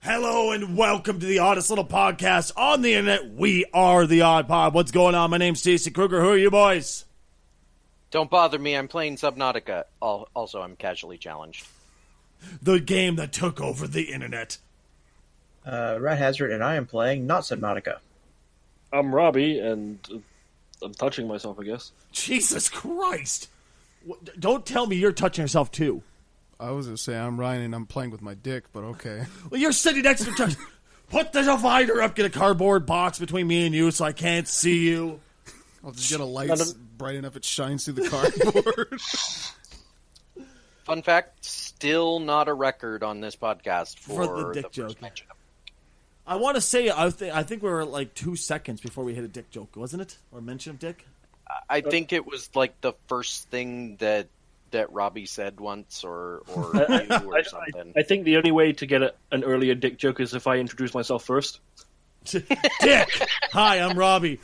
Hello and welcome to the oddest little podcast on the internet. We are the Odd Pod. What's going on? My name's Stacey Kruger. Who are you boys? Don't bother me. I'm playing Subnautica. Also, I'm casually challenged. The game that took over the internet. Rat Hazard, and I am playing not Subnautica. I'm Robbie, and I'm touching myself, I guess. Jesus Christ. Don't tell me you're touching yourself too. I was going to say I'm Ryan and I'm playing with my dick, but okay. Well, you're sitting next to me. Put the divider up, get a cardboard box between me and you so I can't see you. I'll just get a light bright enough it shines through the cardboard. Fun fact, still not a record on this podcast for the dick joke. First mention. I want to say, I think we were like 2 seconds before we hit a dick joke, wasn't it? Or mention of dick? I think it was like the first thing that Robbie said once, or you or something. I think the only way to get an earlier dick joke is if I introduce myself first. Dick! Hi, I'm Robbie.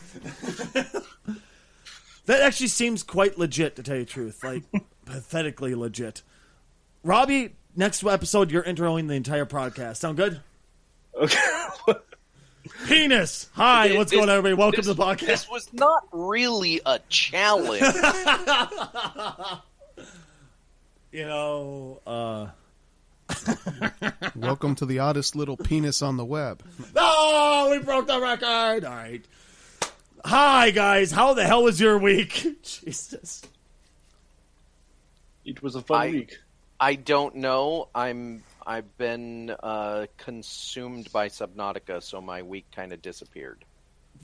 That actually seems quite legit, to tell you the truth. Like, pathetically legit. Robbie, next episode, you're introing the entire podcast. Sound good? Okay. Penis! Hi, what's going on, everybody? Welcome to the podcast. This was not really a challenge. You know, Welcome to the oddest little penis on the web. No, we broke the record! All right. Hi, guys. How the hell was your week? Jesus. It was a fun week. I don't know. I've been consumed by Subnautica, so my week kind of disappeared.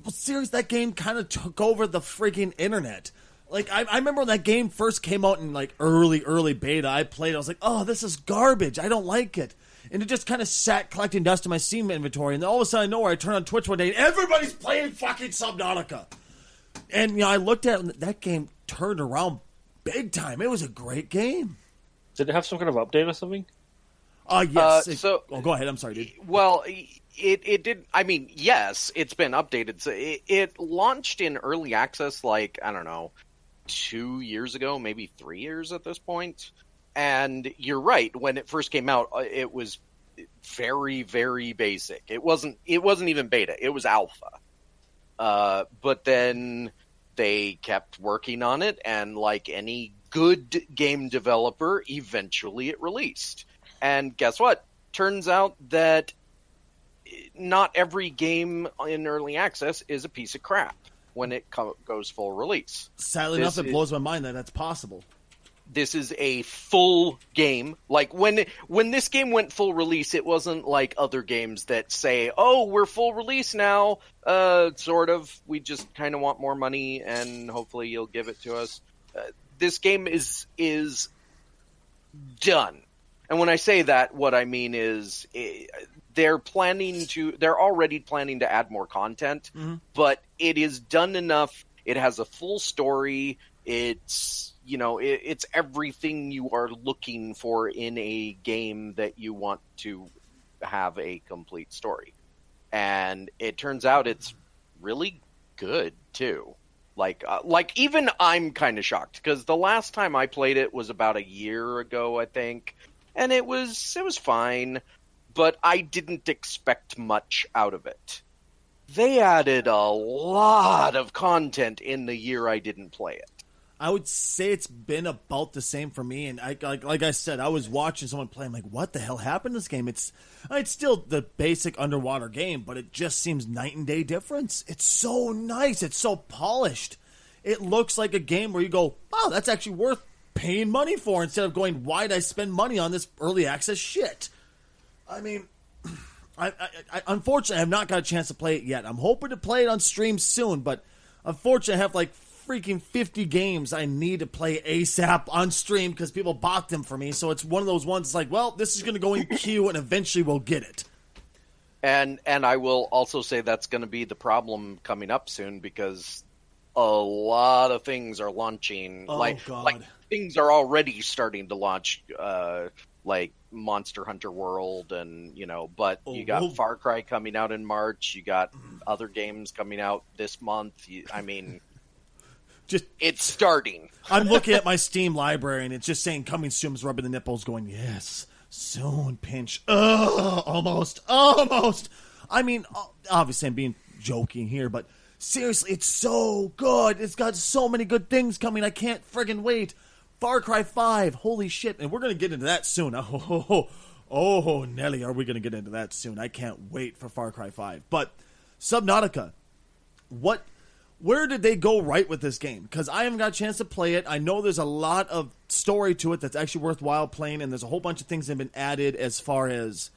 Well, seriously, that game kind of took over the freaking internet. Like, I remember when that game first came out in, like, early beta. I played it. I was like, oh, this is garbage. I don't like it. And it just kind of sat collecting dust in my Steam inventory. And then all of a sudden, I know where I turned on Twitch one day, and everybody's playing fucking Subnautica. And, you know, I looked at it, and that game turned around big time. It was a great game. Did it have some kind of update or something? Yes. Go ahead. I'm sorry, dude. Well, it did. I mean, yes, it's been updated. So it launched in early access, like, I don't know, 2 years ago, maybe 3 years at this point. And you're right. When it first came out, it was very, very basic. It wasn't even beta. It was alpha. But then they kept working on it, and like any good game developer, eventually it released. And guess what? Turns out that not every game in early access is a piece of crap when it goes full release. Sadly enough, it blows my mind that that's possible. This is a full game. Like, when this game went full release, it wasn't like other games that say, oh, we're full release now, sort of. We just kind of want more money, and hopefully you'll give it to us. This game is done. And when I say that, what I mean is they're already planning to add more content, but it is done enough. It has a full story. It's, you know, it's everything you are looking for in a game that you want to have a complete story. And it turns out it's really good too. Like even I'm kind of shocked, because the last time I played it was about a year ago, I think. And it was fine, but I didn't expect much out of it. They added a lot of content in the year I didn't play it. I would say it's been about the same for me, and like I said, I was watching someone play. I'm like, what the hell happened to this game? It's still the basic underwater game, but it just seems night and day difference. It's so nice. It's so polished. It looks like a game where you go, oh, that's actually worth paying money for, instead of going, why'd I spend money on this early access shit? I mean, I unfortunately I have not got a chance to play it yet. I'm hoping to play it on stream soon, but unfortunately I have like freaking 50 games I need to play ASAP on stream because people bought them for me. So it's one of those ones, it's like, well, this is going to go in queue and eventually we'll get it. And I will also say that's going to be the problem coming up soon, because a lot of things are launching. Like things are already starting to launch, like Monster Hunter World, and but you got Far Cry coming out in March. You got other games coming out this month. It's starting. I'm looking at my Steam library, and it's just saying coming soon, is rubbing the nipples, going, yes, Soon, Pinch. Ugh, almost. I mean, obviously I'm being joking here, but seriously, it's so good. It's got so many good things coming. I can't friggin' wait. Far Cry 5, holy shit. And we're going to get into that soon. Oh, Nelly, are we going to get into that soon? I can't wait for Far Cry 5. But Subnautica, where did they go right with this game? Because I haven't got a chance to play it. I know there's a lot of story to it that's actually worthwhile playing, and there's a whole bunch of things that have been added as far as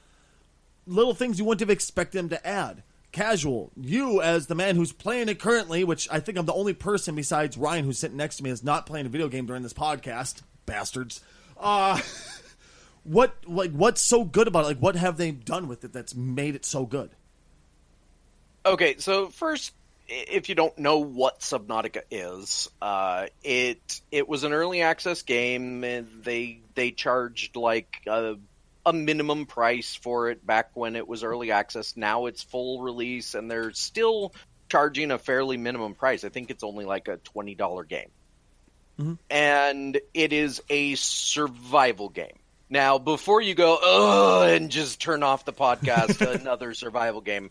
little things you wouldn't have expected them to add. Casual, you as the man who's playing it currently, which I think I'm the only person besides Ryan who's sitting next to me is not playing a video game during this podcast. Bastards. What's so good about it? Like, what have they done with it that's made it so good? Okay, so first, if you don't know what Subnautica is, it was an early access game. And they charged like a minimum price for it back when it was early access. Now it's full release, and they're still charging a fairly minimum price. I think it's only like a $20 game. Mm-hmm. And it is a survival game. Now, before you go, ugh, and just turn off the podcast, another survival game,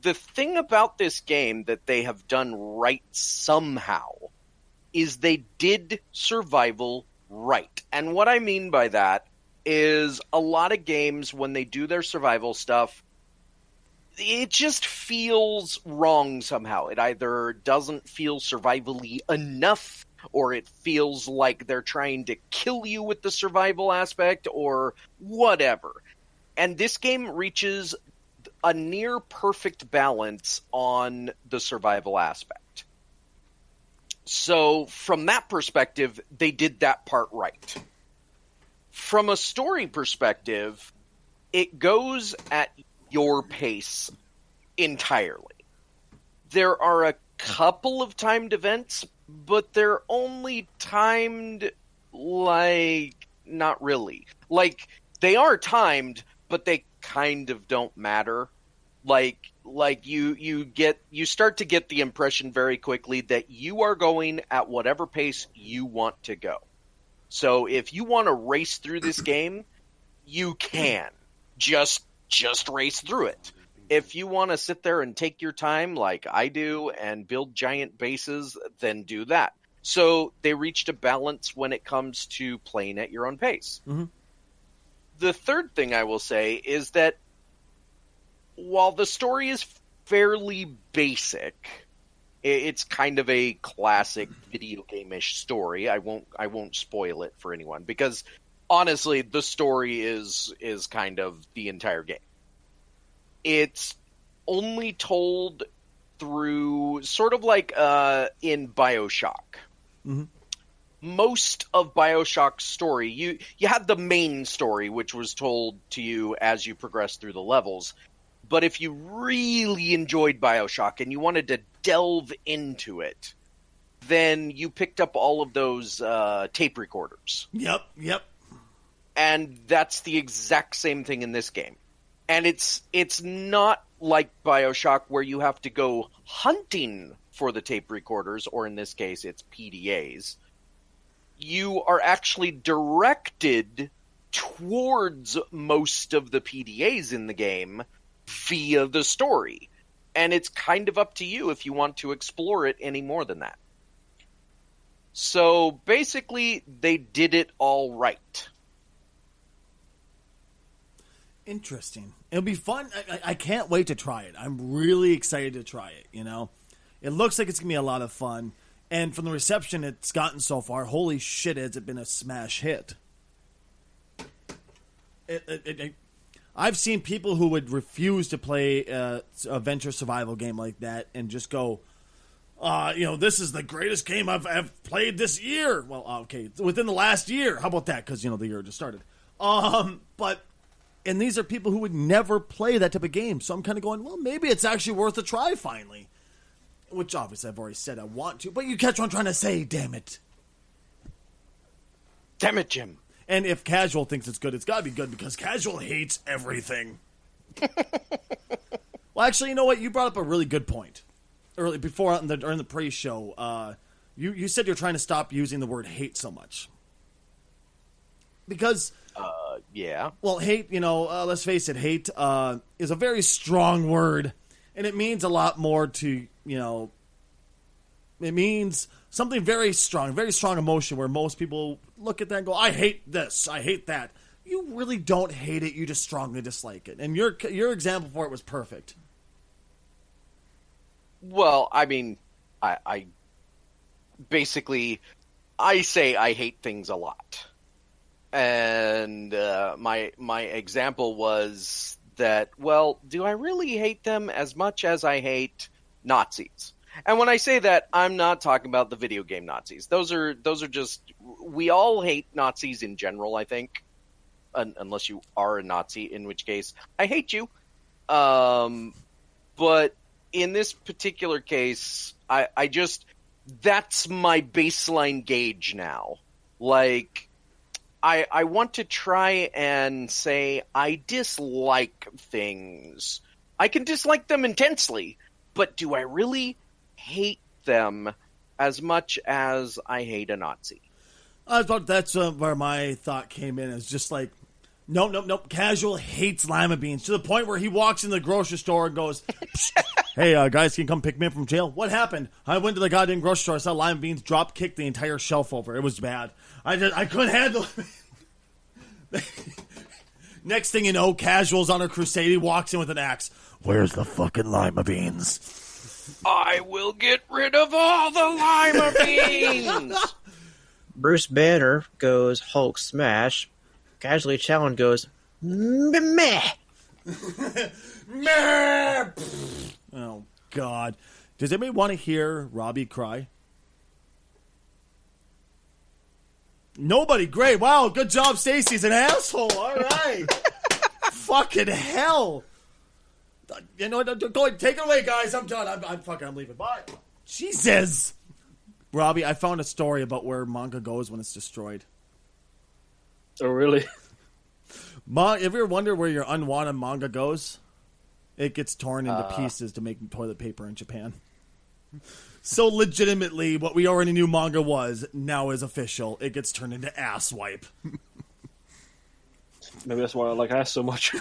the thing about this game that they have done right somehow is they did survival right. And what I mean by that is a lot of games, when they do their survival stuff, it just feels wrong somehow. It either doesn't feel survivally enough, or it feels like they're trying to kill you with the survival aspect, or whatever. And this game reaches a near perfect balance on the survival aspect. So from that perspective, they did that part right. From a story perspective, it goes at your pace entirely. There are a couple of timed events, but they're only timed, like, not really. Like, they are timed, but they kind of don't matter. Like you start to get the impression very quickly that you are going at whatever pace you want to go. So if you want to race through this game, you can. Just race through it. If you want to sit there and take your time like I do and build giant bases, then do that. So they reached a balance when it comes to playing at your own pace. Mm-hmm. The third thing I will say is that while the story is fairly basic, it's kind of a classic video game-ish story. I won't spoil it for anyone, because honestly, the story is kind of the entire game. It's only told through sort of like in BioShock. Mm-hmm. Most of BioShock's story, you had the main story, which was told to you as you progressed through the levels. But if you really enjoyed BioShock and you wanted to delve into it, then you picked up all of those tape recorders. Yep. And that's the exact same thing in this game. And it's not like BioShock where you have to go hunting for the tape recorders, or in this case, it's PDAs. You are actually directed towards most of the PDAs in the game via the story. And it's kind of up to you if you want to explore it any more than that. So basically, they did it all right. Interesting. It'll be fun. I can't wait to try it. I'm really excited to try it, you know? It looks like it's going to be a lot of fun. And from the reception it's gotten so far, holy shit, has it been a smash hit. I've seen people who would refuse to play a venture survival game like that and just go, this is the greatest game I've played this year. Well, okay, within the last year. How about that? Because, the year just started. And these are people who would never play that type of game. So I'm kind of going, well, maybe it's actually worth a try finally. Which obviously I've already said I want to. But you catch what I'm trying to say, damn it. Damn it, Jim. And if Casual thinks it's good, it's got to be good because Casual hates everything. Well, actually, you know what? You brought up a really good point. During the pre-show, you said you're trying to stop using the word hate so much. Because Yeah. Well, hate, let's face it, hate is a very strong word, and it means a lot more to, it means something very strong emotion where most people look at that and go, I hate this, I hate that. You really don't hate it, you just strongly dislike it. And your example for it was perfect. Well, I mean, I basically, I say I hate things a lot. And my example was that, well, do I really hate them as much as I hate Nazis? And when I say that, I'm not talking about the video game Nazis. Those are just, we all hate Nazis in general, I think, unless you are a Nazi, in which case I hate you. But in this particular case, I just, that's my baseline gauge now. Like, I want to try and say I dislike things. I can dislike them intensely, but do I really hate them as much as I hate a Nazi? I thought that's where my thought came in. Is just like, nope. Casual hates lima beans to the point where he walks in the grocery store and goes, hey, guys, can you come pick me up from jail? What happened? I went to the goddamn grocery store. I saw lima beans drop kick the entire shelf over. It was bad. I couldn't handle it. Next thing you know, Casual's on a crusade. He walks in with an axe. Where's the fucking lima beans? I will get rid of all the lima beans. Bruce Banner goes Hulk smash. Casually Challenge goes meh. Meh. Oh, God. Does anybody want to hear Robbie cry? Nobody. Great. Wow. Good job, Stacy's an asshole. All right. Fucking hell. Go ahead. Take it away, guys. I'm done. I'm leaving. Bye. Jesus. Robbie, I found a story about where manga goes when it's destroyed. Oh, really? Have you ever wondered where your unwanted manga goes? It gets torn into pieces to make toilet paper in Japan. So legitimately, what we already knew manga was, now is official. It gets turned into ass wipe. Maybe that's why I like ass so much.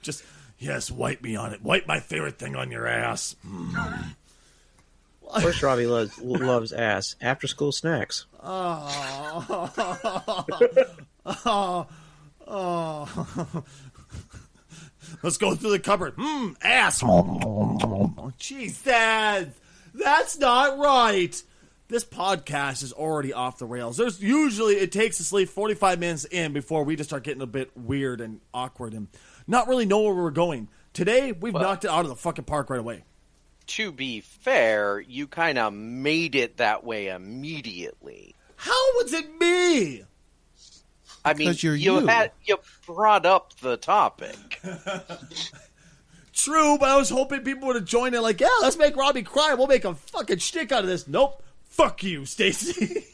Just, yes, wipe me on it. Wipe my favorite thing on your ass. Of course, Robbie loves ass. After school snacks. Oh. Let's go through the cupboard. Ass. Jeez, that's not right. This podcast is already off the rails. It takes us 45 minutes in before we just start getting a bit weird and awkward and not really know where we're going. Today, we've knocked it out of the fucking park right away. To be fair, you kind of made it that way immediately. How was it me? I mean, you brought up the topic. True, but I was hoping people would have joined in like, yeah, let's make Robbie cry. We'll make a fucking shtick out of this. Nope. Fuck you, Stacy.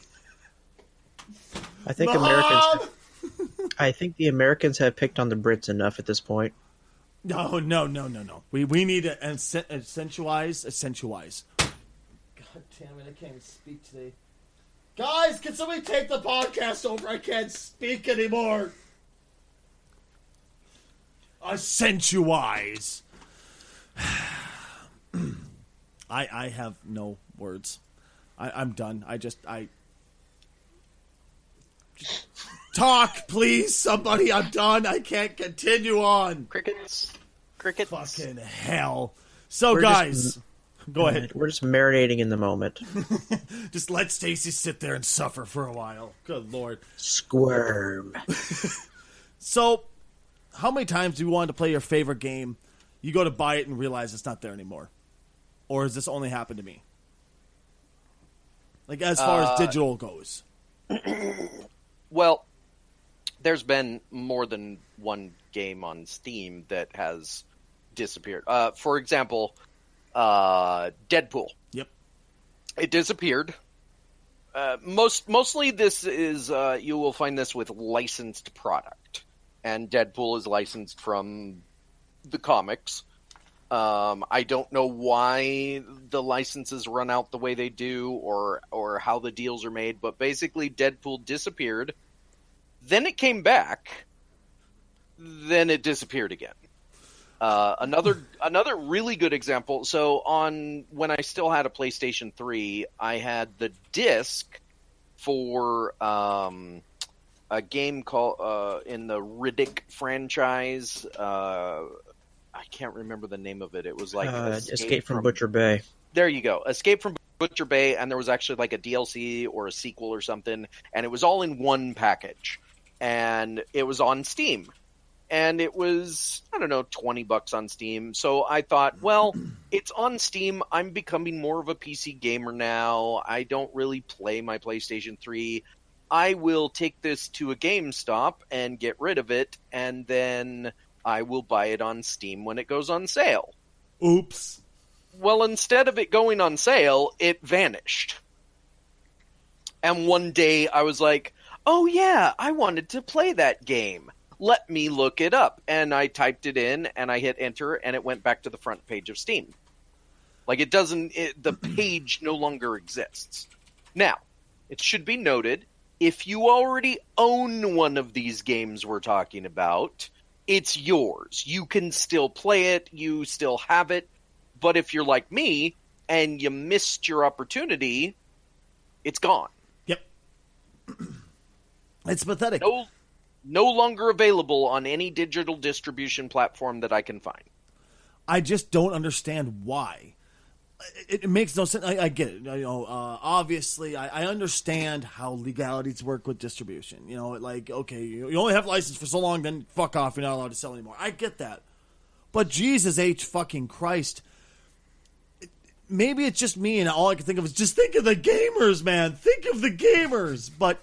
I think the Americans have picked on the Brits enough at this point. No. We need to accentuize. God damn it, I can't even speak today. Guys, can somebody take the podcast over? I can't speak anymore. Accentuize. I have no words. I'm done. Talk, please, somebody. I'm done. I can't continue on. Crickets. Fucking hell. So, guys, go ahead. We're just marinating in the moment. Just let Stacy sit there and suffer for a while. Good Lord. Squirm. So, how many times do you want to play your favorite game? You go to buy it and realize it's not there anymore. Or has this only happened to me? Like, as far as digital goes. Well, there's been more than one game on Steam that has disappeared. For example, Deadpool. Yep. It disappeared. Mostly this is, you will find this with licensed product. And Deadpool is licensed from the comics. I don't know why the licenses run out the way they do or how the deals are made, but basically Deadpool disappeared. Then it came back. Then it disappeared again. Another really good example. So when I still had a PlayStation 3, I had the disc for a game called in the Riddick franchise. I can't remember the name of it. It was like Escape from Butcher Bay. There you go. Escape from Butcher Bay, and there was actually like a DLC or a sequel or something, and it was all in one package. And it was on Steam. And it was, I don't know, $20 on Steam. So I thought, well, it's on Steam. I'm becoming more of a PC gamer now. I don't really play my PlayStation 3. I will take this to a GameStop and get rid of it, and then I will buy it on Steam when it goes on sale. Oops. Well, instead of it going on sale, it vanished. And one day I was like, oh yeah, I wanted to play that game. Let me look it up. And I typed it in, and I hit enter, and it went back to the front page of Steam. Like, the page no longer exists. Now, it should be noted, if you already own one of these games we're talking about, it's yours. You can still play it, you still have it, but if you're like me, and you missed your opportunity, it's gone. Yep. It's pathetic. No longer available on any digital distribution platform that I can find. I just don't understand why. It makes no sense. I get it. Obviously, I understand how legalities work with distribution. Like, okay, you only have license for so long, then fuck off. You're not allowed to sell anymore. I get that. But Jesus H. fucking Christ. Maybe it's just me, and all I can think of is just think of the gamers, man. Think of the gamers. But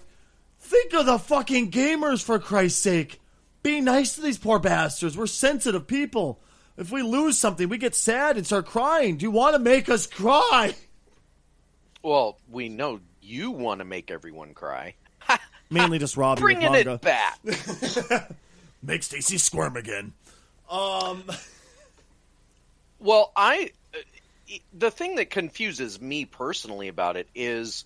think of the fucking gamers, for Christ's sake. Be nice to these poor bastards. We're sensitive people. If we lose something, we get sad and start crying. Do you want to make us cry? Well, we know you want to make everyone cry. Mainly just Robbie with Bringing manga. it back. Make Stacy squirm again. Well, the thing that confuses me personally about it is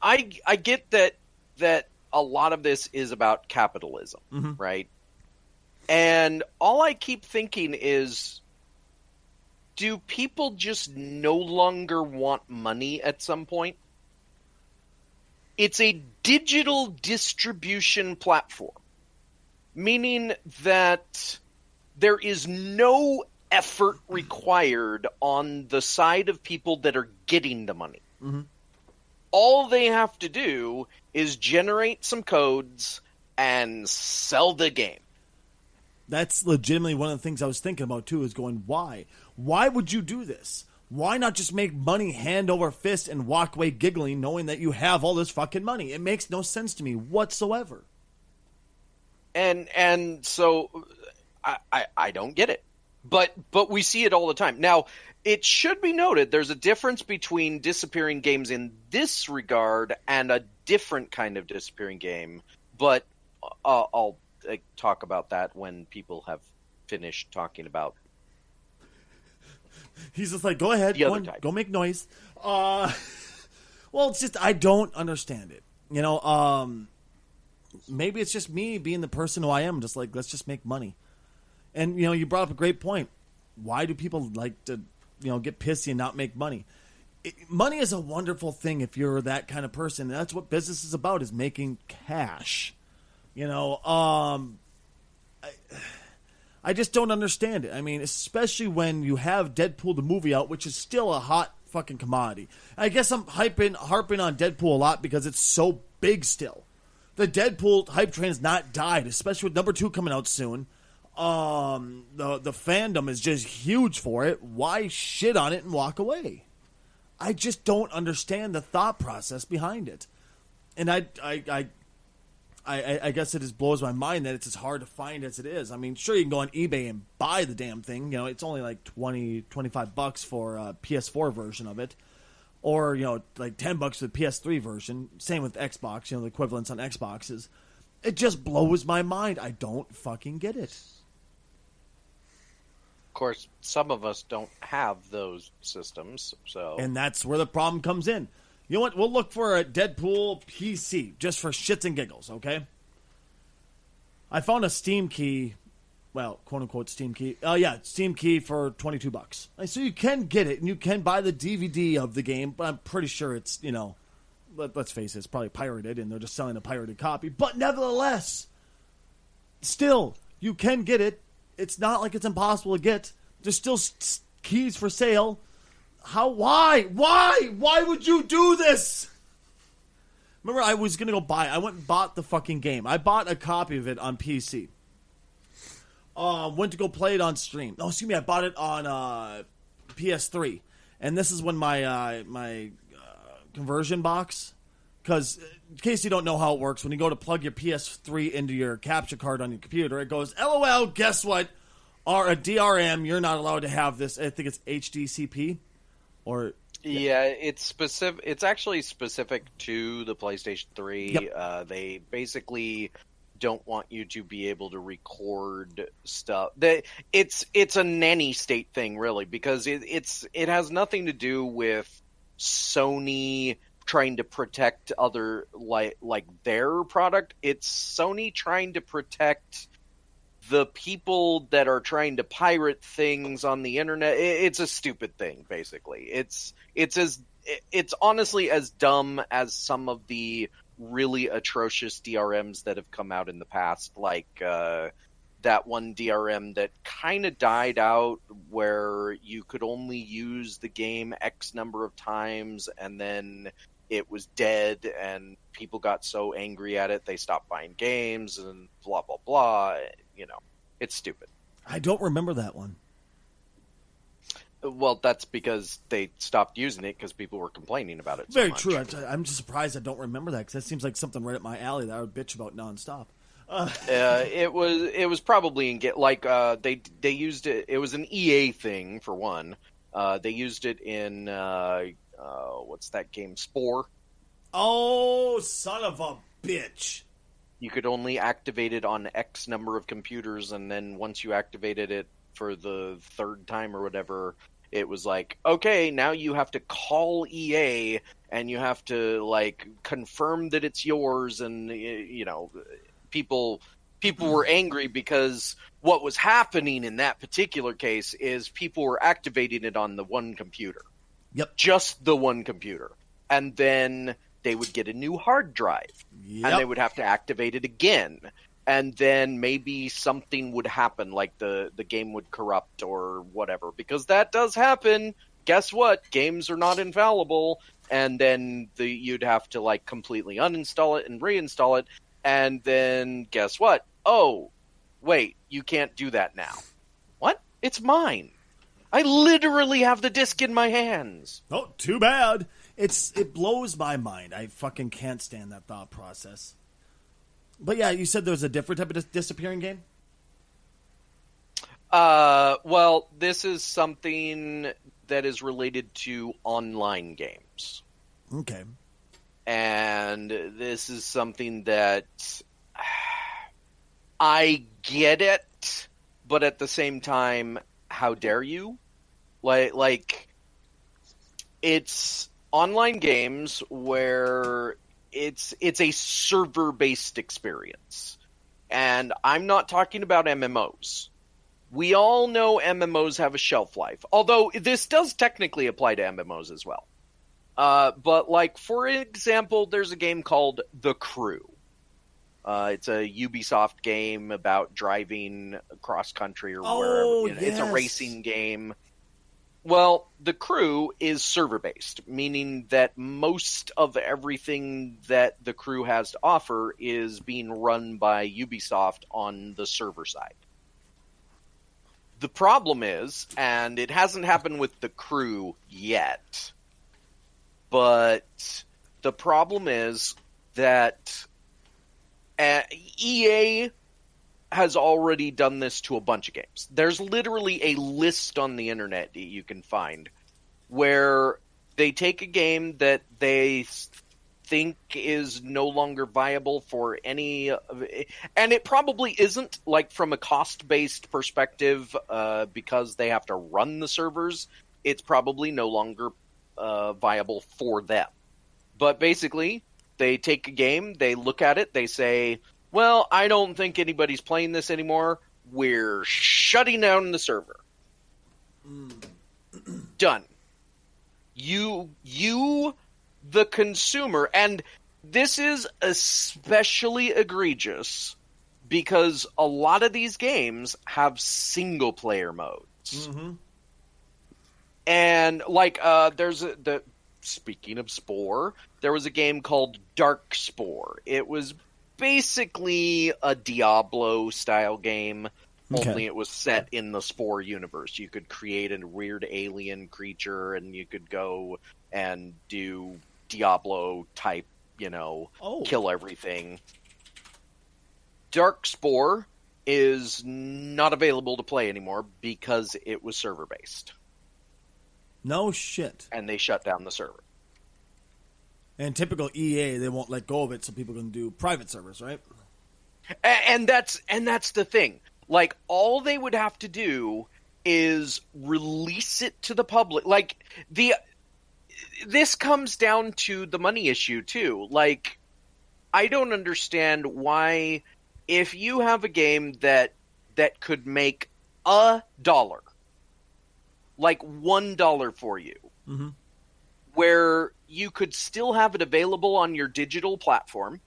I get that a lot of this is about capitalism, right? And all I keep thinking is, do people just no longer want money at some point? It's a digital distribution platform, meaning that there is no effort required on the side of people that are getting the money. All they have to do is generate some codes and sell the game. That's legitimately one of the things I was thinking about, too, is going, why? Why would you do this? Why not just make money hand over fist and walk away giggling knowing that you have all this fucking money? It makes no sense to me whatsoever. And so I don't get it. But we see it all the time. Now, it should be noted there's a difference between disappearing games in this regard and a different kind of disappearing game. But I'll talk about that when people have finished talking about. He's just like, go ahead, go make noise. Well, it's just I don't understand it. Maybe it's just me being the person who I am. Just like, let's just make money. And you brought up a great point. Why do people like to get pissy and not make money? Money is a wonderful thing if you're that kind of person. And that's what business is about, is making cash. I just don't understand it. I mean, especially when you have Deadpool the movie out, which is still a hot fucking commodity. I guess I'm harping on Deadpool a lot because it's so big still. The Deadpool hype train has not died, especially with number 2 coming out soon. The fandom is just huge for it. Why shit on it and walk away? I just don't understand the thought process behind it. And I guess it just blows my mind that it's as hard to find as it is. I mean, sure, you can go on eBay and buy the damn thing. It's only like $25 for a PS4 version of it. Or, like $10 for the PS3 version. Same with Xbox, the equivalents on Xboxes. It just blows my mind. I don't fucking get it. Of course, some of us don't have those systems, so. And that's where the problem comes in. You know what? We'll look for a Deadpool PC just for shits and giggles, okay? I found a Steam key, well, quote-unquote Steam key. Oh, yeah, Steam key for $22. So you can get it, and you can buy the DVD of the game, but I'm pretty sure it's, let's face it, it's probably pirated, and they're just selling a pirated copy. But nevertheless, still, you can get it. It's not like it's impossible to get. There's still keys for sale. Why would you do this? Remember, I was going to go buy it. I went and bought the fucking game. I bought a copy of it on PC. Went to go play it on stream. No, excuse me, I bought it on PS3. And this is when my conversion box, because in case you don't know how it works, when you go to plug your PS3 into your capture card on your computer, it goes, LOL, guess what? Or a DRM, you're not allowed to have this. I think it's HDCP. Yeah, it's specific. It's actually specific to the PlayStation 3. Yep. They basically don't want you to be able to record stuff. It's a nanny state thing, really, because it has nothing to do with Sony trying to protect other like their product. It's Sony trying to protect the people that are trying to pirate things on the internet. It's a stupid thing, basically. It's honestly as dumb as some of the really atrocious DRMs that have come out in the past, like that one DRM that kind of died out where you could only use the game X number of times and then it was dead and people got so angry at it they stopped buying games and blah blah blah. It's stupid. I don't remember that one. Well, that's because they stopped using it because people were complaining about it so Very much. true. I'm just surprised I don't remember that because that seems like something right up my alley that I would bitch about nonstop. It was probably in they used it. It was an EA thing for one. They used it in what's that game? Spore. Oh, son of a bitch! You could only activate it on X number of computers, and then once you activated it for the third time or whatever, it was like, okay, now you have to call EA and you have to confirm that it's yours, and people were angry because what was happening in that particular case is people were activating it on the one computer. Yep. Just the one computer. And then they would get a new hard drive. Yep. And they would have to activate it again. And then maybe something would happen, like the game would corrupt or whatever. Because that does happen. Guess what? Games are not infallible. And then you'd have to completely uninstall it and reinstall it. And then guess what? Oh, wait, you can't do that now. What? It's mine. I literally have the disc in my hands. Oh, too bad. It blows my mind. I fucking can't stand that thought process. But yeah, you said there was a different type of disappearing game? Well, this is something that is related to online games. Okay. And this is something that I get it, but at the same time, how dare you? It's online games where it's a server-based experience. And I'm not talking about MMOs. We all know MMOs have a shelf life, although this does technically apply to MMOs as well. But for example, there's a game called The Crew. It's a Ubisoft game about driving cross country or wherever. Yes. It's a racing game. Well, The Crew is server-based, meaning that most of everything that The Crew has to offer is being run by Ubisoft on the server side. The problem is, and it hasn't happened with The Crew yet, but the problem is that EA has already done this to a bunch of games. There's literally a list on the internet that you can find where they take a game that they think is no longer viable for any of it, and it probably isn't, from a cost-based perspective, because they have to run the servers, it's probably no longer viable for them. But basically, they take a game, they look at it, they say, well, I don't think anybody's playing this anymore. We're shutting down the server. Done. You, the consumer, and this is especially egregious because a lot of these games have single-player modes. Mm-hmm. And, speaking of Spore, there was a game called Darkspore. It was basically a Diablo-style game, only it was set in the Spore universe. You could create a weird alien creature, and you could go and do Diablo-type, kill everything. Darkspore is not available to play anymore because it was server-based. No shit. And they shut down the server. And typical EA, they won't let go of it so people can do private servers, right? And that's the thing. Like, all they would have to do is release it to the public. Like, this comes down to the money issue, too. Like, I don't understand why, if you have a game that could make $1, like $1 for you, mm-hmm. where you could still have it available on your digital platform,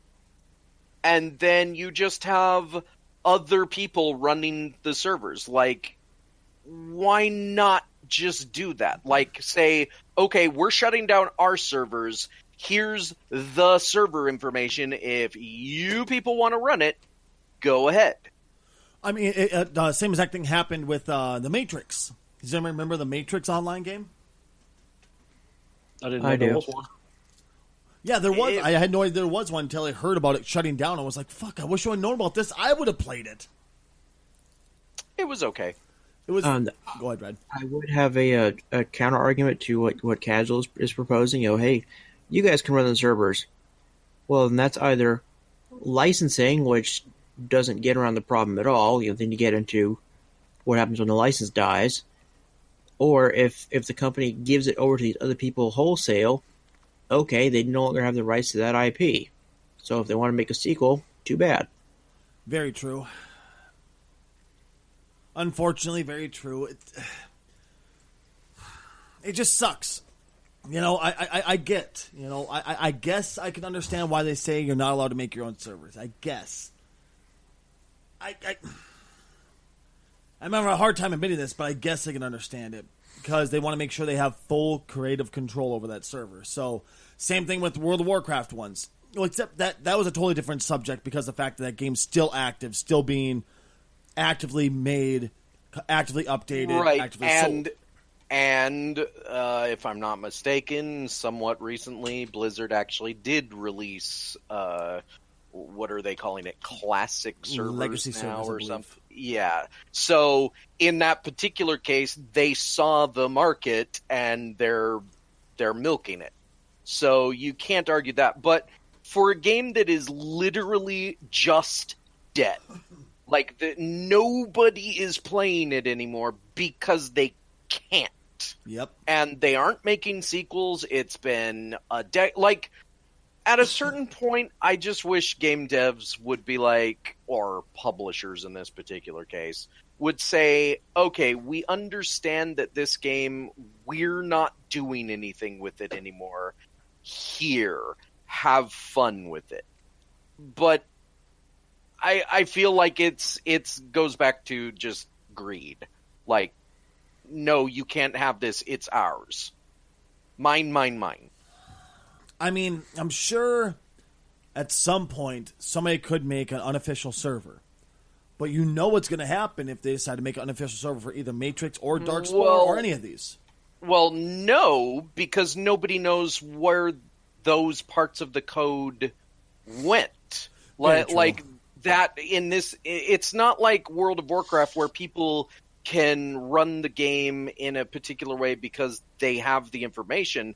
and then you just have other people running the servers. Like, why not just do that? Like, say, okay, we're shutting down our servers. Here's the server information. If you people want to run it, go ahead. I mean, the same exact thing happened with The Matrix. Does anyone remember The Matrix online game? I didn't know there was one. Yeah, there was. I had no idea there was one until I heard about it shutting down. I was like, fuck, I wish I had known about this. I would have played it. It was okay. It was. Go ahead, Red. I would have a counter argument to what Casual is proposing. Hey, you guys can run the servers. Well, then that's either licensing, which doesn't get around the problem at all. Then you get into what happens when the license dies. Or if the company gives it over to these other people wholesale, okay, they no longer have the rights to that IP. So if they want to make a sequel, too bad. Very true. Unfortunately, very true. It just sucks. I get. I guess I can understand why they say you're not allowed to make your own servers. I guess. I'm having a hard time admitting this, but I guess I can understand it because they want to make sure they have full creative control over that server. So, same thing with World of Warcraft ones. Well, except that was a totally different subject because of the fact that game's still active, still being actively made, actively updated, right. actively sold. And if I'm not mistaken, somewhat recently, Blizzard actually did release what are they calling it? Classic servers Legacy now servers, or something? Yeah. So in that particular case, they saw the market and they're milking it. So you can't argue that. But for a game that is literally just dead, like nobody is playing it anymore because they can't. Yep. And they aren't making sequels. It's been a like. At a certain point, I just wish game devs would be like, or publishers in this particular case, would say, okay, we understand that this game, we're not doing anything with it anymore. Here, have fun with it. But I feel like it's goes back to just greed. Like, no, you can't have this, it's ours. Mine. I mean, I'm sure at some point somebody could make an unofficial server. But you know what's going to happen if they decide to make an unofficial server for either Matrix or Darkspore or any of these. Well, no, because nobody knows where those parts of the code went. Like that in this, it's not like World of Warcraft where people can run the game in a particular way because they have the information.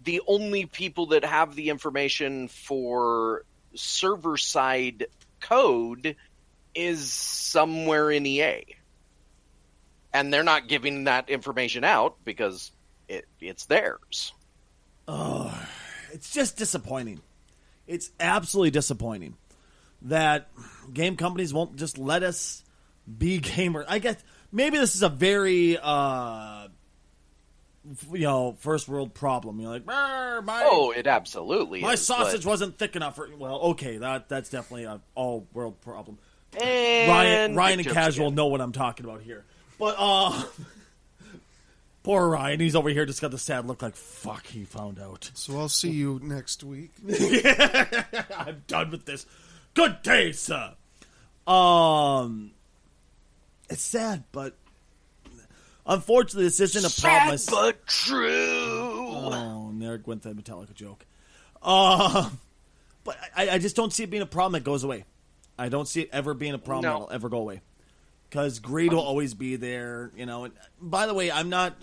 The only people that have the information for server-side code is somewhere in EA. And they're not giving that information out because it's theirs. it's just disappointing. It's absolutely disappointing that game companies won't just let us be gamers. I guess maybe this is a very first world problem. You're like, it absolutely my is, sausage but... wasn't thick enough. Well, okay, that's definitely an all world problem. And Ryan and Casual know what I'm talking about here. But poor Ryan, he's over here just got the sad look like, fuck, he found out. So I'll see you next week. I'm done with this. Good day, sir. It's sad, but unfortunately, this isn't a problem. Sad but true. Oh, there went the Metallica joke. But I just don't see it being a problem that goes away. I don't see it ever being a problem that'll ever go away. Because greed will always be there, And by the way, I'm not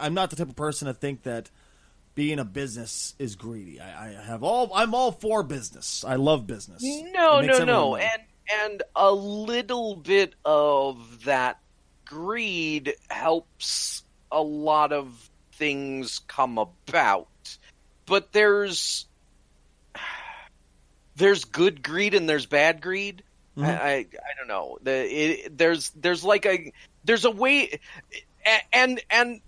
the type of person to think that being a business is greedy. I'm all for business. I love business. No. And a little bit of that greed helps a lot of things come about. But there's good greed and there's bad greed. Mm-hmm. I don't know. There's a way, and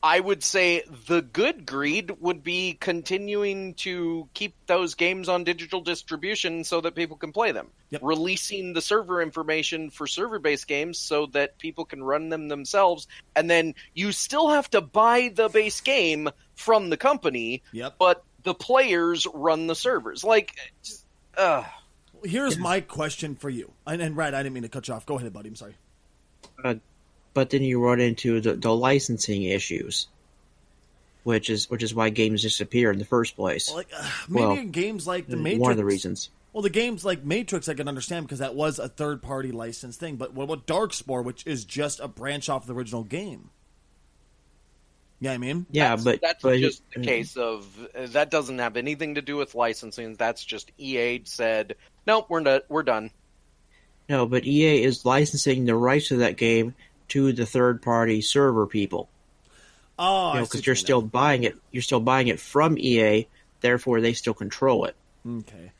I would say the good greed would be continuing to keep those games on digital distribution so that people can play them. Yep. Releasing the server information for server-based games so that people can run them themselves, and then you still have to buy the base game from the company, but the players run the servers. Here's my question for you. And Brad, I didn't mean to cut you off. Go ahead, buddy. I'm sorry. But then you run into the licensing issues, which is why games disappear in the first place. Maybe games like the Matrix. One of the reasons. Well, the games like Matrix I can understand because that was a third-party licensed thing. But what about Darkspore, which is just a branch off the original game? Yeah, I mean? Yeah, that's just the case of... that doesn't have anything to do with licensing. That's just EA said, nope, we're done. No, but EA is licensing the rights to that game to the third-party server people. Oh, because you're still buying it. You're still buying it from EA, therefore they still control it. Okay.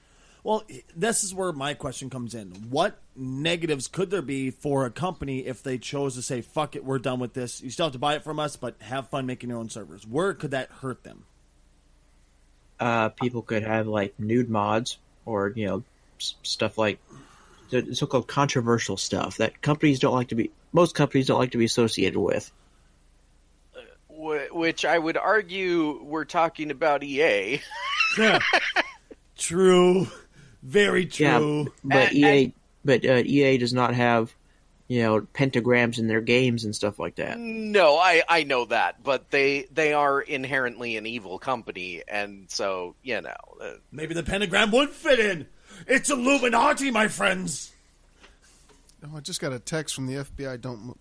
Well, this is where my question comes in. What negatives could there be for a company if they chose to say, fuck it, we're done with this. You still have to buy it from us, but have fun making your own servers. Where could that hurt them? People could have, nude mods or, stuff like the so-called controversial stuff that most companies don't like to be associated with. Which I would argue we're talking about EA. Yeah. True. Very true. Yeah, but EA does not have, pentagrams in their games and stuff like that. No, I know that, but they are inherently an evil company, and so, maybe the pentagram would fit in. It's Illuminati, my friends. Oh, I just got a text from the FBI. Don't.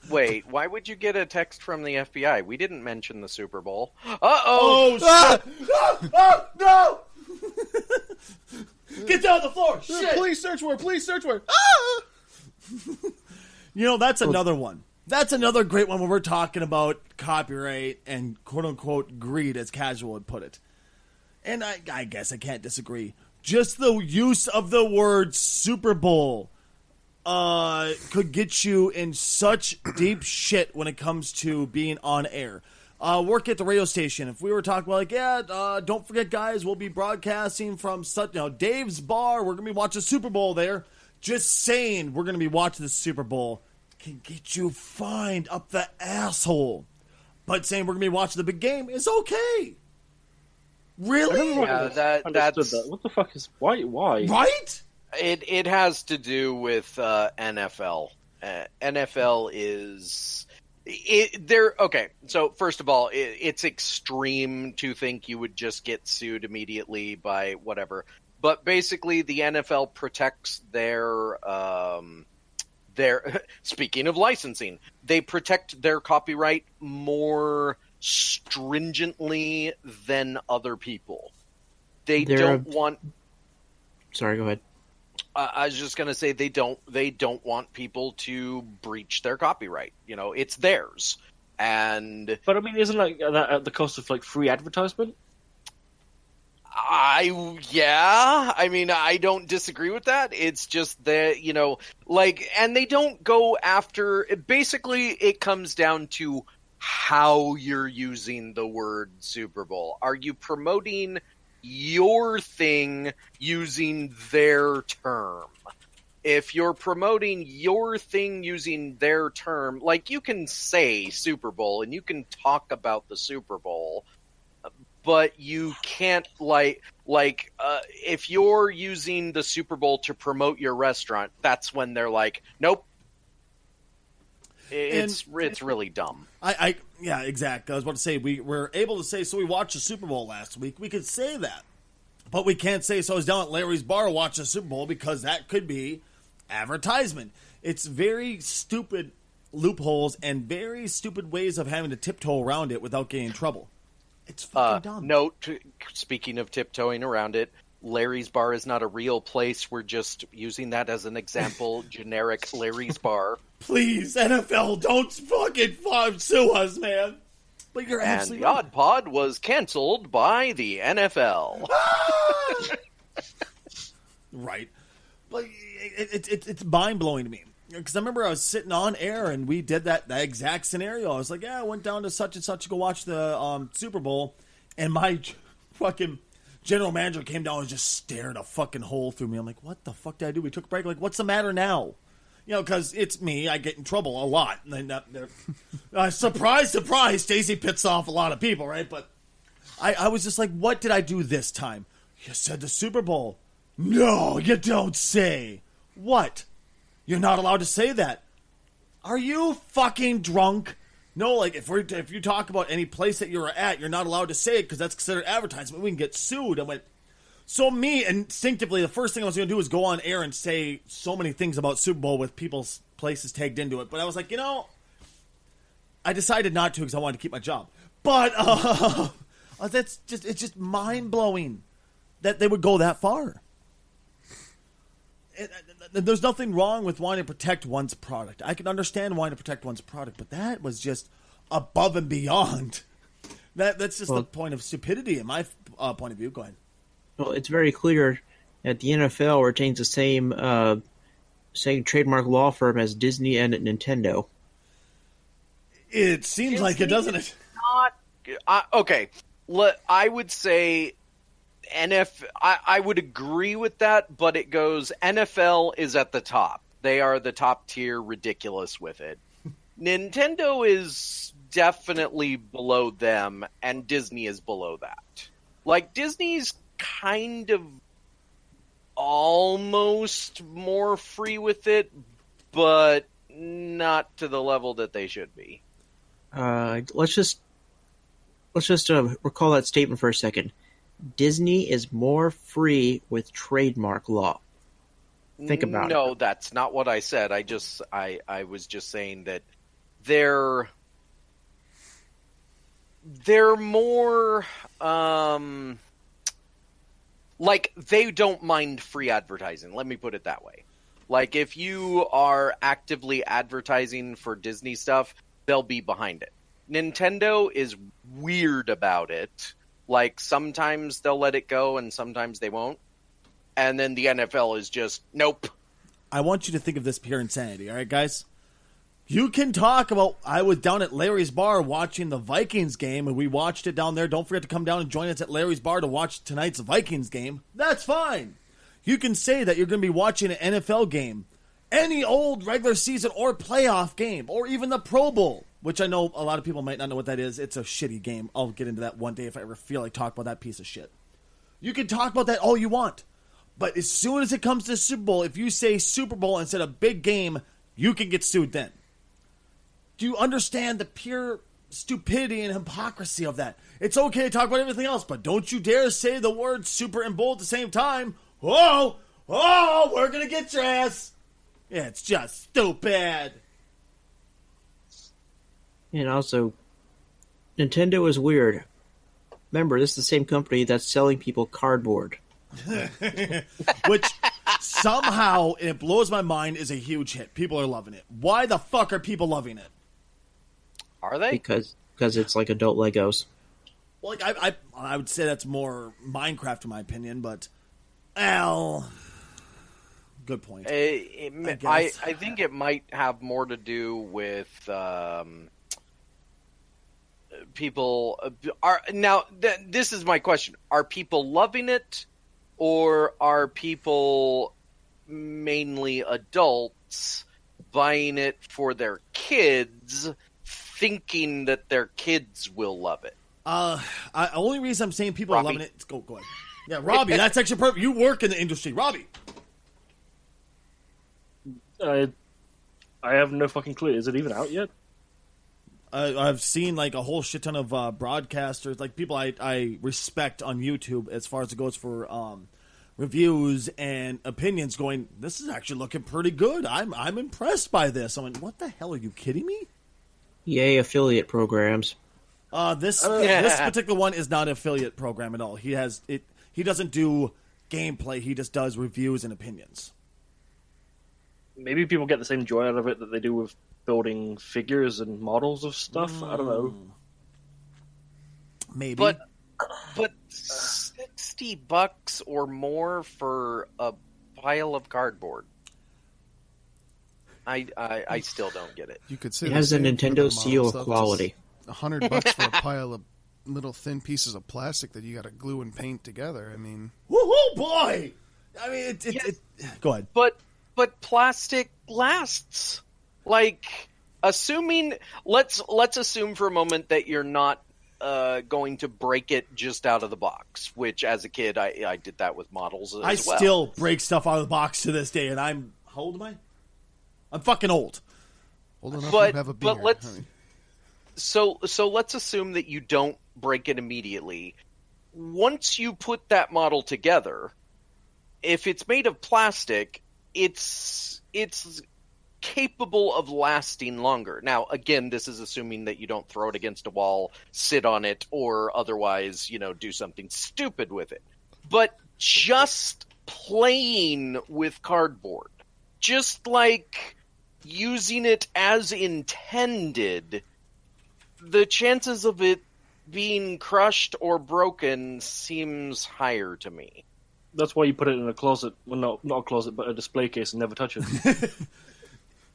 Wait, why would you get a text from the FBI? We didn't mention the Super Bowl. Uh-oh! No! Get down on the floor! Shit! Please search word! Please search word! That's another one. That's another great one when we're talking about copyright and quote-unquote greed, as Casual would put it. And I guess I can't disagree. Just the use of the word Super Bowl could get you in such deep shit when it comes to being on air. Work at the radio station. If we were talking about don't forget, guys, we'll be broadcasting from Dave's Bar. We're gonna be watching Super Bowl there. Just saying, we're gonna be watching the Super Bowl can get you fined up the asshole. But saying we're gonna be watching the big game is okay. Really? Yeah, that's what the fuck is why? Right? It has to do with NFL. NFL is okay. So first of all, it's extreme to think you would just get sued immediately by whatever. But basically, the NFL protects their speaking of licensing, they protect their copyright more stringently than other people. They don't want. Sorry, go ahead. I was just going to say they don't want people to breach their copyright. It's theirs. But I mean, isn't that at the cost of like free advertisement? I mean, I don't disagree with that. It's just that, and they don't go after, basically it comes down to how you're using the word Super Bowl. Are you promoting your thing using their term? If you're promoting your thing using their term, like, you can say Super Bowl and you can talk about the Super Bowl, but you can't, if you're using the Super Bowl to promote your restaurant, that's when they're like, nope. It's really dumb. Yeah, exactly. I was about to say, we were able to say, so we watched the Super Bowl last week. We could say that. But we can't say, so I was down at Larry's bar watching the Super Bowl, because that could be advertisement. It's very stupid loopholes and very stupid ways of having to tiptoe around it without getting in trouble. It's fucking dumb. Note, speaking of tiptoeing around it, Larry's Bar is not a real place. We're just using that as an example. Generic Larry's Bar. Please, NFL, don't fucking sue us, man. But you're and absolutely the Odd Pod was canceled by the NFL. Right. But it's mind-blowing to me. Because I remember I was sitting on air and we did that exact scenario. I was like, I went down to such and such to go watch the Super Bowl, and my fucking general manager came down and just stared a fucking hole through me. I'm like, what the fuck did I do? We took a break. Like, what's the matter now? Because it's me. I get in trouble a lot. And surprise, surprise, Stacey pits off a lot of people, right? But I was just like, what did I do this time? You said the Super Bowl. No, you don't say. What? You're not allowed to say that. Are you fucking drunk? No, if you talk about any place that you're at, you're not allowed to say it because that's considered advertisement. We can get sued. I went, so me, instinctively, the first thing I was going to do was go on air and say so many things about Super Bowl with people's places tagged into it. But I was like, I decided not to because I wanted to keep my job. But it's just mind-blowing that they would go that far. There's nothing wrong with wanting to protect one's product. I can understand wanting to protect one's product, but that was just above and beyond. That's just the point of stupidity in my point of view. Go ahead. Well, it's very clear that the NFL retains the same trademark law firm as Disney and Nintendo. It seems like it, doesn't it? Okay. I would say I would agree with that, but it goes, NFL is at the top. They are the top tier, ridiculous with it. Nintendo is definitely below them, and Disney is below that. Like, Disney's kind of almost more free with it, but not to the level that they should be. Let's just recall that statement for a second. Disney is more free with trademark law. Think about it. No, that's not what I said. I was just saying that they're more they don't mind free advertising. Let me put it that way. Like, if you are actively advertising for Disney stuff, they'll be behind it. Nintendo is weird about it. Like, sometimes they'll let it go and sometimes they won't. And then the NFL is just, nope. I want you to think of this pure insanity, all right, guys? You can talk about, I was down at Larry's Bar watching the Vikings game, and we watched it down there. Don't forget to come down and join us at Larry's Bar to watch tonight's Vikings game. That's fine. You can say that you're going to be watching an NFL game, any old regular season or playoff game, or even the Pro Bowl, which I know a lot of people might not know what that is. It's a shitty game. I'll get into that one day if I ever feel like talking about that piece of shit. You can talk about that all you want. But as soon as it comes to Super Bowl, if you say Super Bowl instead of big game, you can get sued then. Do you understand the pure stupidity and hypocrisy of that? It's okay to talk about everything else, but don't you dare say the words super and bold at the same time. Oh, we're going to get your ass. Yeah, it's just stupid. And also, Nintendo is weird. Remember, this is the same company that's selling people cardboard. Which somehow, it blows my mind, is a huge hit. People are loving it. Why the fuck are people loving it? Are they? because it's like adult Legos. Well, like I would say that's more Minecraft in my opinion, but good point. I think it might have more to do with people are now. This is my question: are people loving it, or are people mainly adults buying it for their kids, thinking that their kids will love it? Only reason I'm saying people Robbie. are loving it. Go ahead. Yeah, Robbie, that's actually perfect. You work in the industry, Robbie. I have no fucking clue. Is it even out yet? I've seen like a whole shit ton of broadcasters, like people I respect on YouTube as far as it goes for reviews and opinions. Going, this is actually looking pretty good. I'm impressed by this. I went, what the hell? Are you kidding me? Yay, affiliate programs. This particular one is not an affiliate program at all. He doesn't do gameplay. He just does reviews and opinions. Maybe people get the same joy out of it that they do with building figures and models of stuff. I don't know. Maybe, But $60 or more for a pile of cardboard. I still don't get it. You could say It the has a same for Nintendo the model seal of stuff. quality. $100 for a pile of little thin pieces of plastic that you got to glue and paint together. I mean, woohoo, boy! I mean, go ahead. But plastic lasts. Like, let's assume for a moment that you're not going to break it just out of the box, which as a kid I did that with models as well. Still break stuff out of the box to this day, and how old am I? I'm fucking old. old enough But- to have a beer. but let's- I mean, So let's assume that you don't break it immediately. Once you put that model together, if it's made of plastic, it's capable of lasting longer. Now, again, this is assuming that you don't throw it against a wall, sit on it, or otherwise, do something stupid with it. But just playing with cardboard, just like using it as intended, the chances of it being crushed or broken seems higher to me. That's why you put it in a closet. Well, no, not a closet, but a display case and never touch it.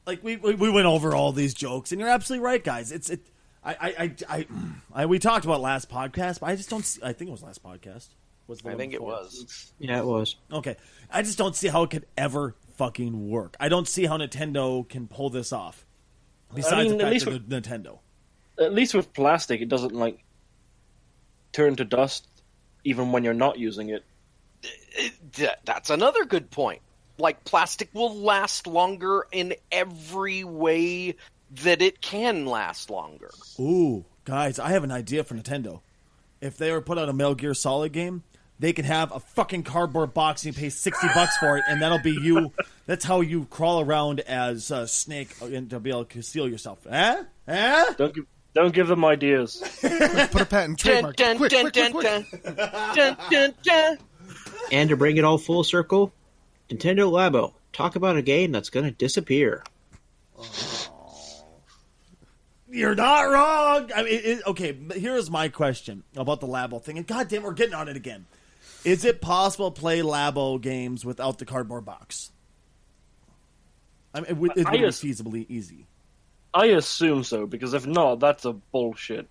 Like we went over all these jokes, and you're absolutely right, guys. We talked about last podcast, but I just don't. I think it was last podcast. I think it was. Yeah, it was. Okay, I just don't see how it could ever fucking work. I don't see how Nintendo can pull this off. Besides mean, the at fact least that Nintendo. At least with plastic, it doesn't turn to dust even when you're not using it. That's another good point. Like, plastic will last longer in every way that it can last longer. Ooh, guys, I have an idea for Nintendo. If they ever put out a Metal Gear Solid game, they can have a fucking cardboard box and you pay $60 for it, and that'll be you. That's how you crawl around as Snake and to be able to conceal yourself. Eh? Don't give them ideas. put a patent trademark. Dun, Quick, dun, quick, dun, quick, quick. dun, dun, dun, dun. And to bring it all full circle, Nintendo Labo. Talk about a game that's going to disappear. You're not wrong. I mean, okay, here's my question about the Labo thing. And goddamn, we're getting on it again. Is it possible to play Labo games without the cardboard box? I mean, it would be feasibly easy. I assume so, because if not, that's a bullshit.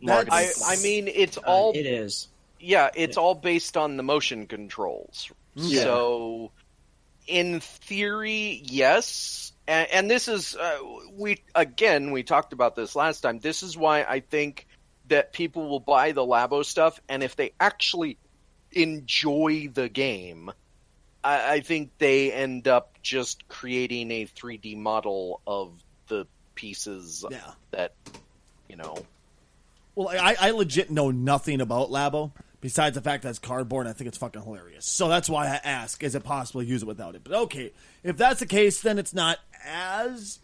marketing. I mean, it's all It is. yeah, it's all based on the motion controls. Yeah. So, in theory, yes. And this is we talked about this last time. This is why I think that people will buy the Labo stuff, and if they actually enjoy the game, I think they end up just creating a 3D model of the pieces that, Well, I legit know nothing about Labo besides the fact that it's cardboard, and I think it's fucking hilarious. So that's why I ask, is it possible to use it without it? But okay, if that's the case, then it's not as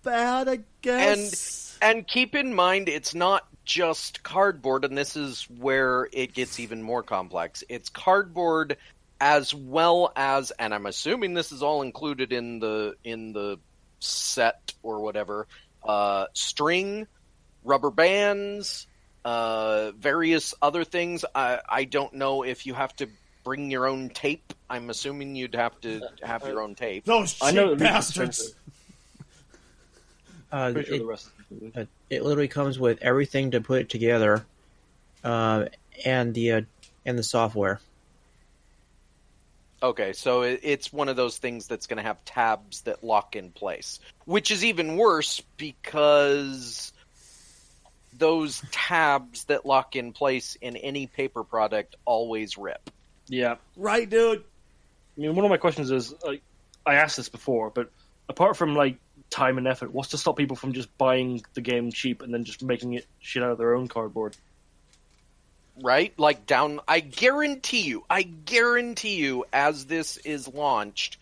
bad, I guess. And keep in mind, it's not just cardboard, and this is where it gets even more complex. It's cardboard as well as, and I'm assuming this is all included in the set or whatever, string, rubber bands, various other things. I don't know if you have to bring your own tape. I'm assuming you'd have to have your own tape. Those cheap bastards. Pretty sure the rest It literally comes with everything to put it together, and the software. Okay, so it's one of those things that's going to have tabs that lock in place, which is even worse because those tabs that lock in place in any paper product always rip. Yeah. Right, dude? I mean, one of my questions is, I asked this before, but apart from, time and effort, what's to stop people from just buying the game cheap and then just making it shit out of their own cardboard? Right? I guarantee you, as this is launched,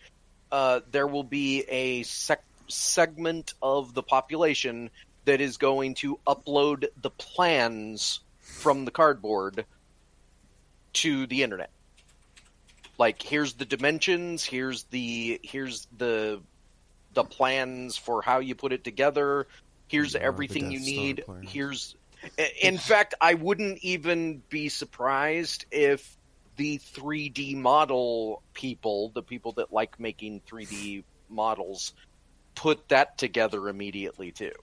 there will be a segment of the population that is going to upload the plans from the cardboard to the internet. Here's the dimensions, here's the plans for how you put it together, here's everything you need, in fact, I wouldn't even be surprised if the 3D model people, the people that like making 3D models, put that together immediately too.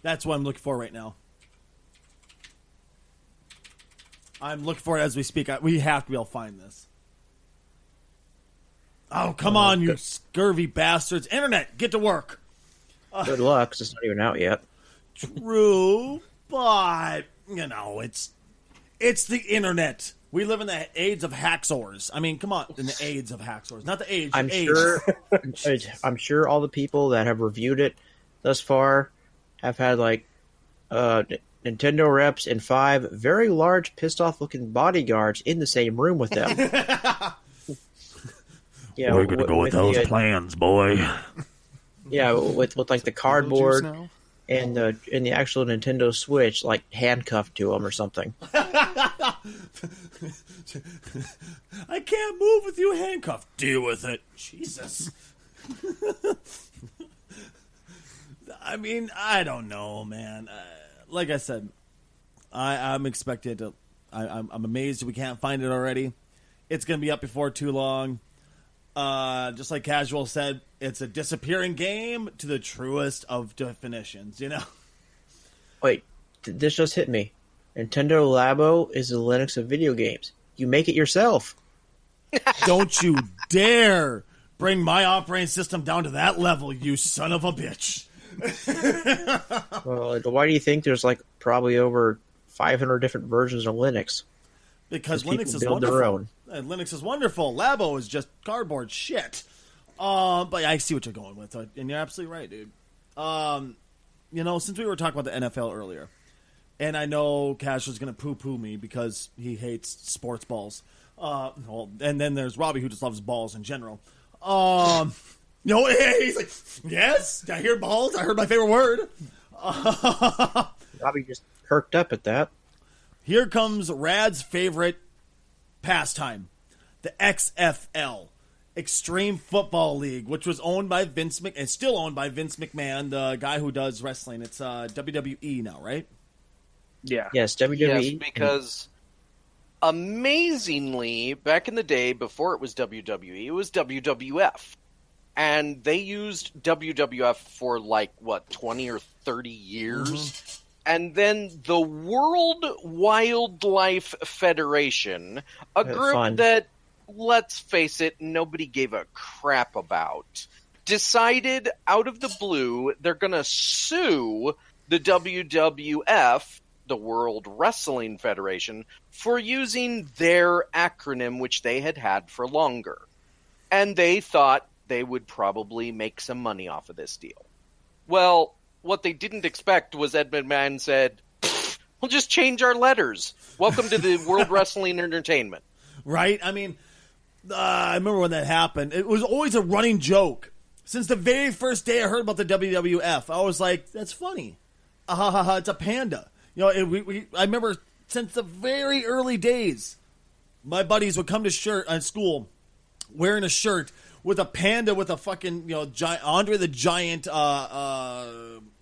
That's what I'm looking for right now. I'm looking for it as we speak. We have to be able to find this. Oh, come on, you scurvy bastards. Internet, get to work. Good luck, 'cause it's not even out yet. True, but, it's the internet. We live in the age of hacksaws. I mean, come on, in the age of hacksaws. Not the age, I'm age. sure. I'm sure all the people that have reviewed it thus far have had Nintendo reps and 5 very large, pissed-off-looking bodyguards in the same room with them. Yeah, we're gonna go with those plans, boy. Yeah, with the cardboard and the actual Nintendo Switch handcuffed to them or something. I can't move with you handcuffed. Deal with it. Jesus. I mean, I don't know, man. Like I said, I'm expected to. I'm amazed we can't find it already. It's going to be up before too long. Just like Casual said, it's a disappearing game to the truest of definitions, Wait, this just hit me. Nintendo Labo is the Linux of video games. You make it yourself. Don't you dare bring my operating system down to that level, you son of a bitch. Well, why do you think there's probably over 500 different versions of Linux? Because Linux is build wonderful. their own. Linux is wonderful. Labo is just cardboard shit. But I see what you're going with, and you're absolutely right, dude. Since we were talking about the NFL earlier, and I know Cash was going to poo-poo me because he hates sports balls. And then there's Robbie who just loves balls in general. He's like, yes, I hear balls. I heard my favorite word. Robbie just perked up at that. Here comes Rad's favorite pastime, the XFL, Extreme Football League, which was owned by and still owned by Vince McMahon, the guy who does wrestling. It's WWE now, right? Yeah. Yes, WWE. Yes, because amazingly, back in the day, before it was WWE, it was WWF. And they used WWF for 20 or 30 years. Mm-hmm. And then the World Wildlife Federation, a group that, let's face it, nobody gave a crap about, decided out of the blue they're going to sue the WWF, the World Wrestling Federation, for using their acronym, which they had for longer. And they thought they would probably make some money off of this deal. Well, what they didn't expect was Ed McMahon said, we'll just change our letters. Welcome to the World Wrestling Entertainment. Right? I mean, I remember when that happened. It was always a running joke. Since the very first day I heard about the WWF, I was like, that's funny. It's a panda. I remember since the very early days, my buddies would come to school wearing a shirt with a panda with a fucking, Andre the Giant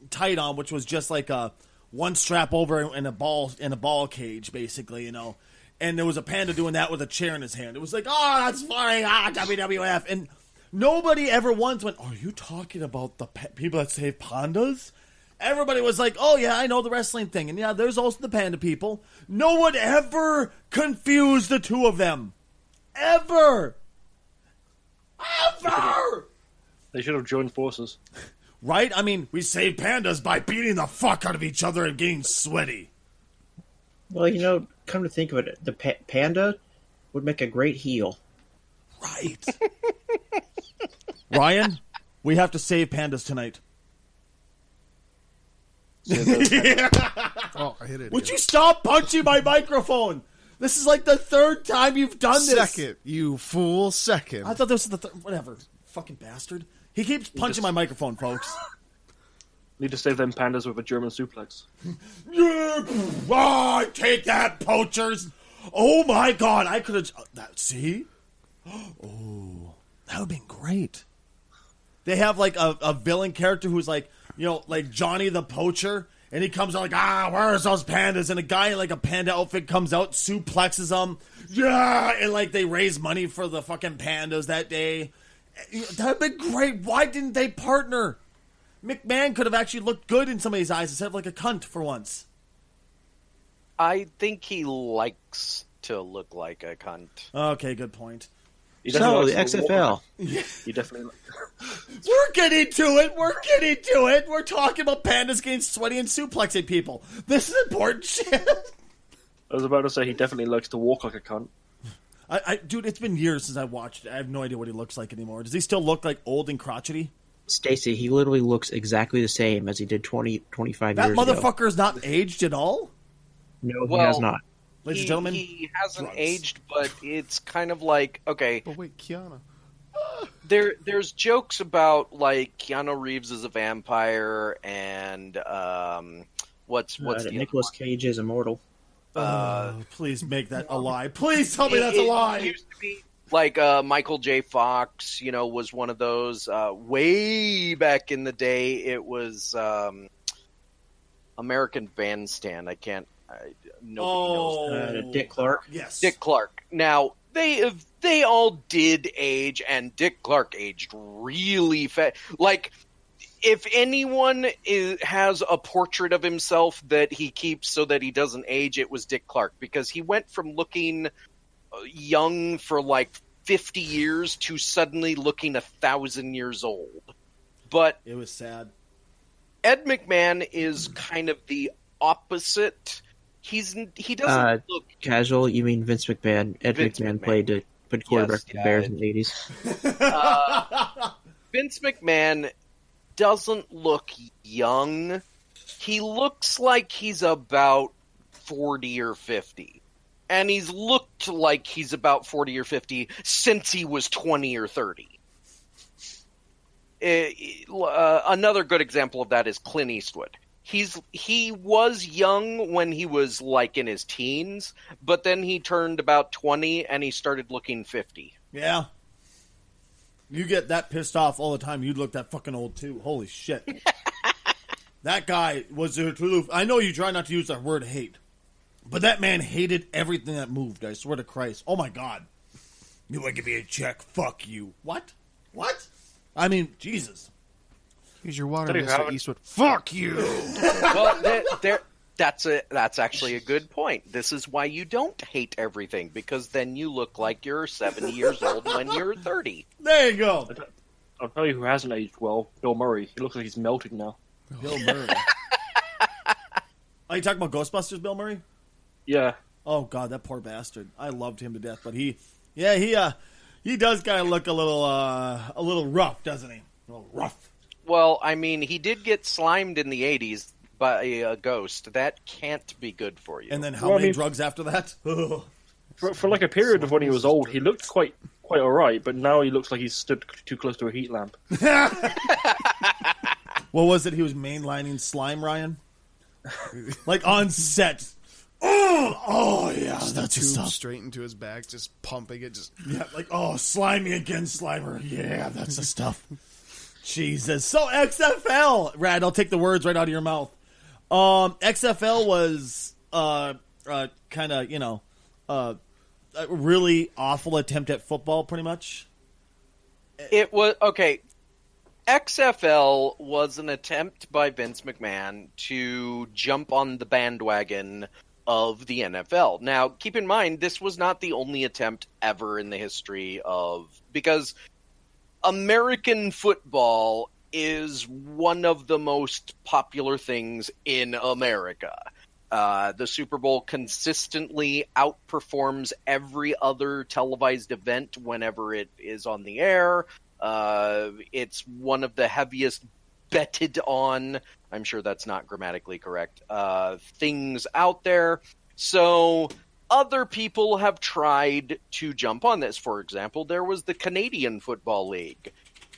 tight on, which was just like a one strap over in a ball cage, basically, you know. And there was a panda doing that with a chair in his hand. It was like, oh, that's funny, WWF. And nobody ever once went, are you talking about the people that save pandas? Everybody was like, oh, yeah, I know the wrestling thing. And, yeah, there's also the panda people. No one ever confused the two of them. Ever. Ever. They should have joined forces. Right? I mean, we save pandas by beating the fuck out of each other and getting sweaty. Well, you know, come to think of it, the panda would make a great heel. Right. Ryan, we have to save pandas tonight. Yeah. Oh, I hit it. Would you stop punching my microphone? This is like the third time you've done this. Second, you fool, second. I thought this was the third. Whatever. Fucking bastard. He keeps punching my microphone, folks. Need to save them pandas with a German suplex. Yeah. Oh, take that, poachers. Oh, my God. I could have... See? Oh, that would have been great. They have, like, a villain character who's, like, you know, like Johnny the Poacher, and he comes out like, where's those pandas? And a guy in, like, a panda outfit comes out, suplexes them. Yeah! And, like, they raise money for the fucking pandas that day. That would have been great. Why didn't they partner? McMahon could have actually looked good in somebody's eyes instead of, like, a cunt for once. I think he likes to look like a cunt. Okay, good point. So, the XFL. You definitely... We're getting to it. We're talking about pandas getting sweaty and suplexing people. This is important shit. I was about to say he definitely likes to walk like a cunt. Dude, it's been years since I watched it. I have no idea what he looks like anymore. Does he still look like old and crotchety? Stacy, he literally looks exactly the same as he did 25 years ago. That motherfucker is not aged at all? No, he has not. Ladies and gentlemen, he hasn't aged, but it's kind of like, okay. But wait, Kiana. There's jokes about, like, Keanu Reeves is a vampire, and what's the Nicolas Cage is immortal. please make that a lie. Please tell me that's a lie. It used to be like Michael J. Fox, you know, was one of those way back in the day. It was American Bandstand. Nobody knows. Dick Clark. Yes, Dick Clark. Now they all did age, and Dick Clark aged really fast. Like, if anyone has a portrait of himself that he keeps so that he doesn't age, it was Dick Clark, because he went from looking young for like 50 years to suddenly looking 1,000 years old. But it was sad. Ed McMahon is kind of the opposite. He doesn't look casual. You mean Vince McMahon? Vince McMahon played quarterback for the Bears in the 80s. Vince McMahon doesn't look young. He looks like he's about 40 or 50. And he's looked like he's about 40 or 50 since he was 20 or 30. Another good example of that is Clint Eastwood. He was young when he was like in his teens, but then he turned about 20 and he started looking 50. Yeah. You get that pissed off all the time. You'd look that fucking old too. Holy shit. That guy was a true. I know you try not to use that word hate, but that man hated everything that moved. I swear to Christ. Oh my God. You want to give me a check? Fuck you. What? I mean, Jesus. Here's your water, Mr. Eastwood. Fuck you. Well, that's actually a good point. This is why you don't hate everything, because then you look like you're 70 years old when you're 30. There you go. I'll tell you who hasn't aged well. Bill Murray. He looks like he's melting now. Bill Murray. Are you talking about Ghostbusters, Bill Murray? Yeah. Oh God, that poor bastard. I loved him to death, but he does kind of look a little rough, doesn't he? A little rough. Well, I mean, he did get slimed in the 80s by a ghost. That can't be good for you. And then how many drugs after that? For like a period of when he was old, he looked quite all right, but now he looks like he's stood too close to a heat lamp. What was it? He was mainlining slime, Ryan? Like on set. Oh yeah, just that's the tube stuff. Straight into his back, just pumping it. Like, oh, slimy again, Slimer. Yeah, that's the stuff. Jesus. So XFL, Rad, I'll take the words right out of your mouth. XFL was kind of, a really awful attempt at football, pretty much. It was okay. XFL was an attempt by Vince McMahon to jump on the bandwagon of the NFL. Now, keep in mind, this was not the only attempt ever in the history of... Because American football is one of the most popular things in America. The Super Bowl consistently outperforms every other televised event whenever it is on the air. It's one of the heaviest betted on, I'm sure that's not grammatically correct, things out there. So other people have tried to jump on this. For example, there was the Canadian Football League,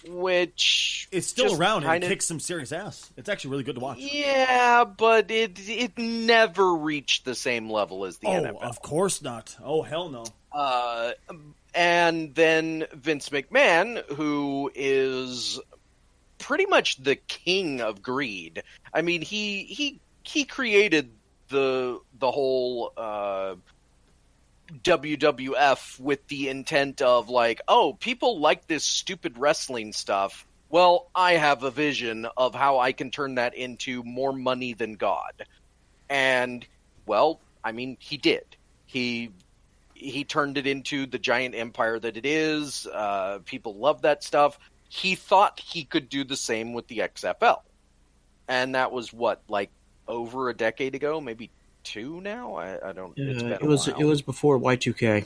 which... It's still around and kicks some serious ass. It's actually really good to watch. Yeah, but it never reached the same level as the NFL. Oh, of course not. Oh, hell no. And then Vince McMahon, who is pretty much the king of greed. I mean, he created the whole WWF with the intent of like, oh, people like this stupid wrestling stuff. Well, I have a vision of how I can turn that into more money than God. And, well, I mean, he did. He turned it into the giant empire that it is. People love that stuff. He thought he could do the same with the XFL. And that was what, like over a decade ago, maybe 2 now? I don't. It's been a while. It was before Y2K.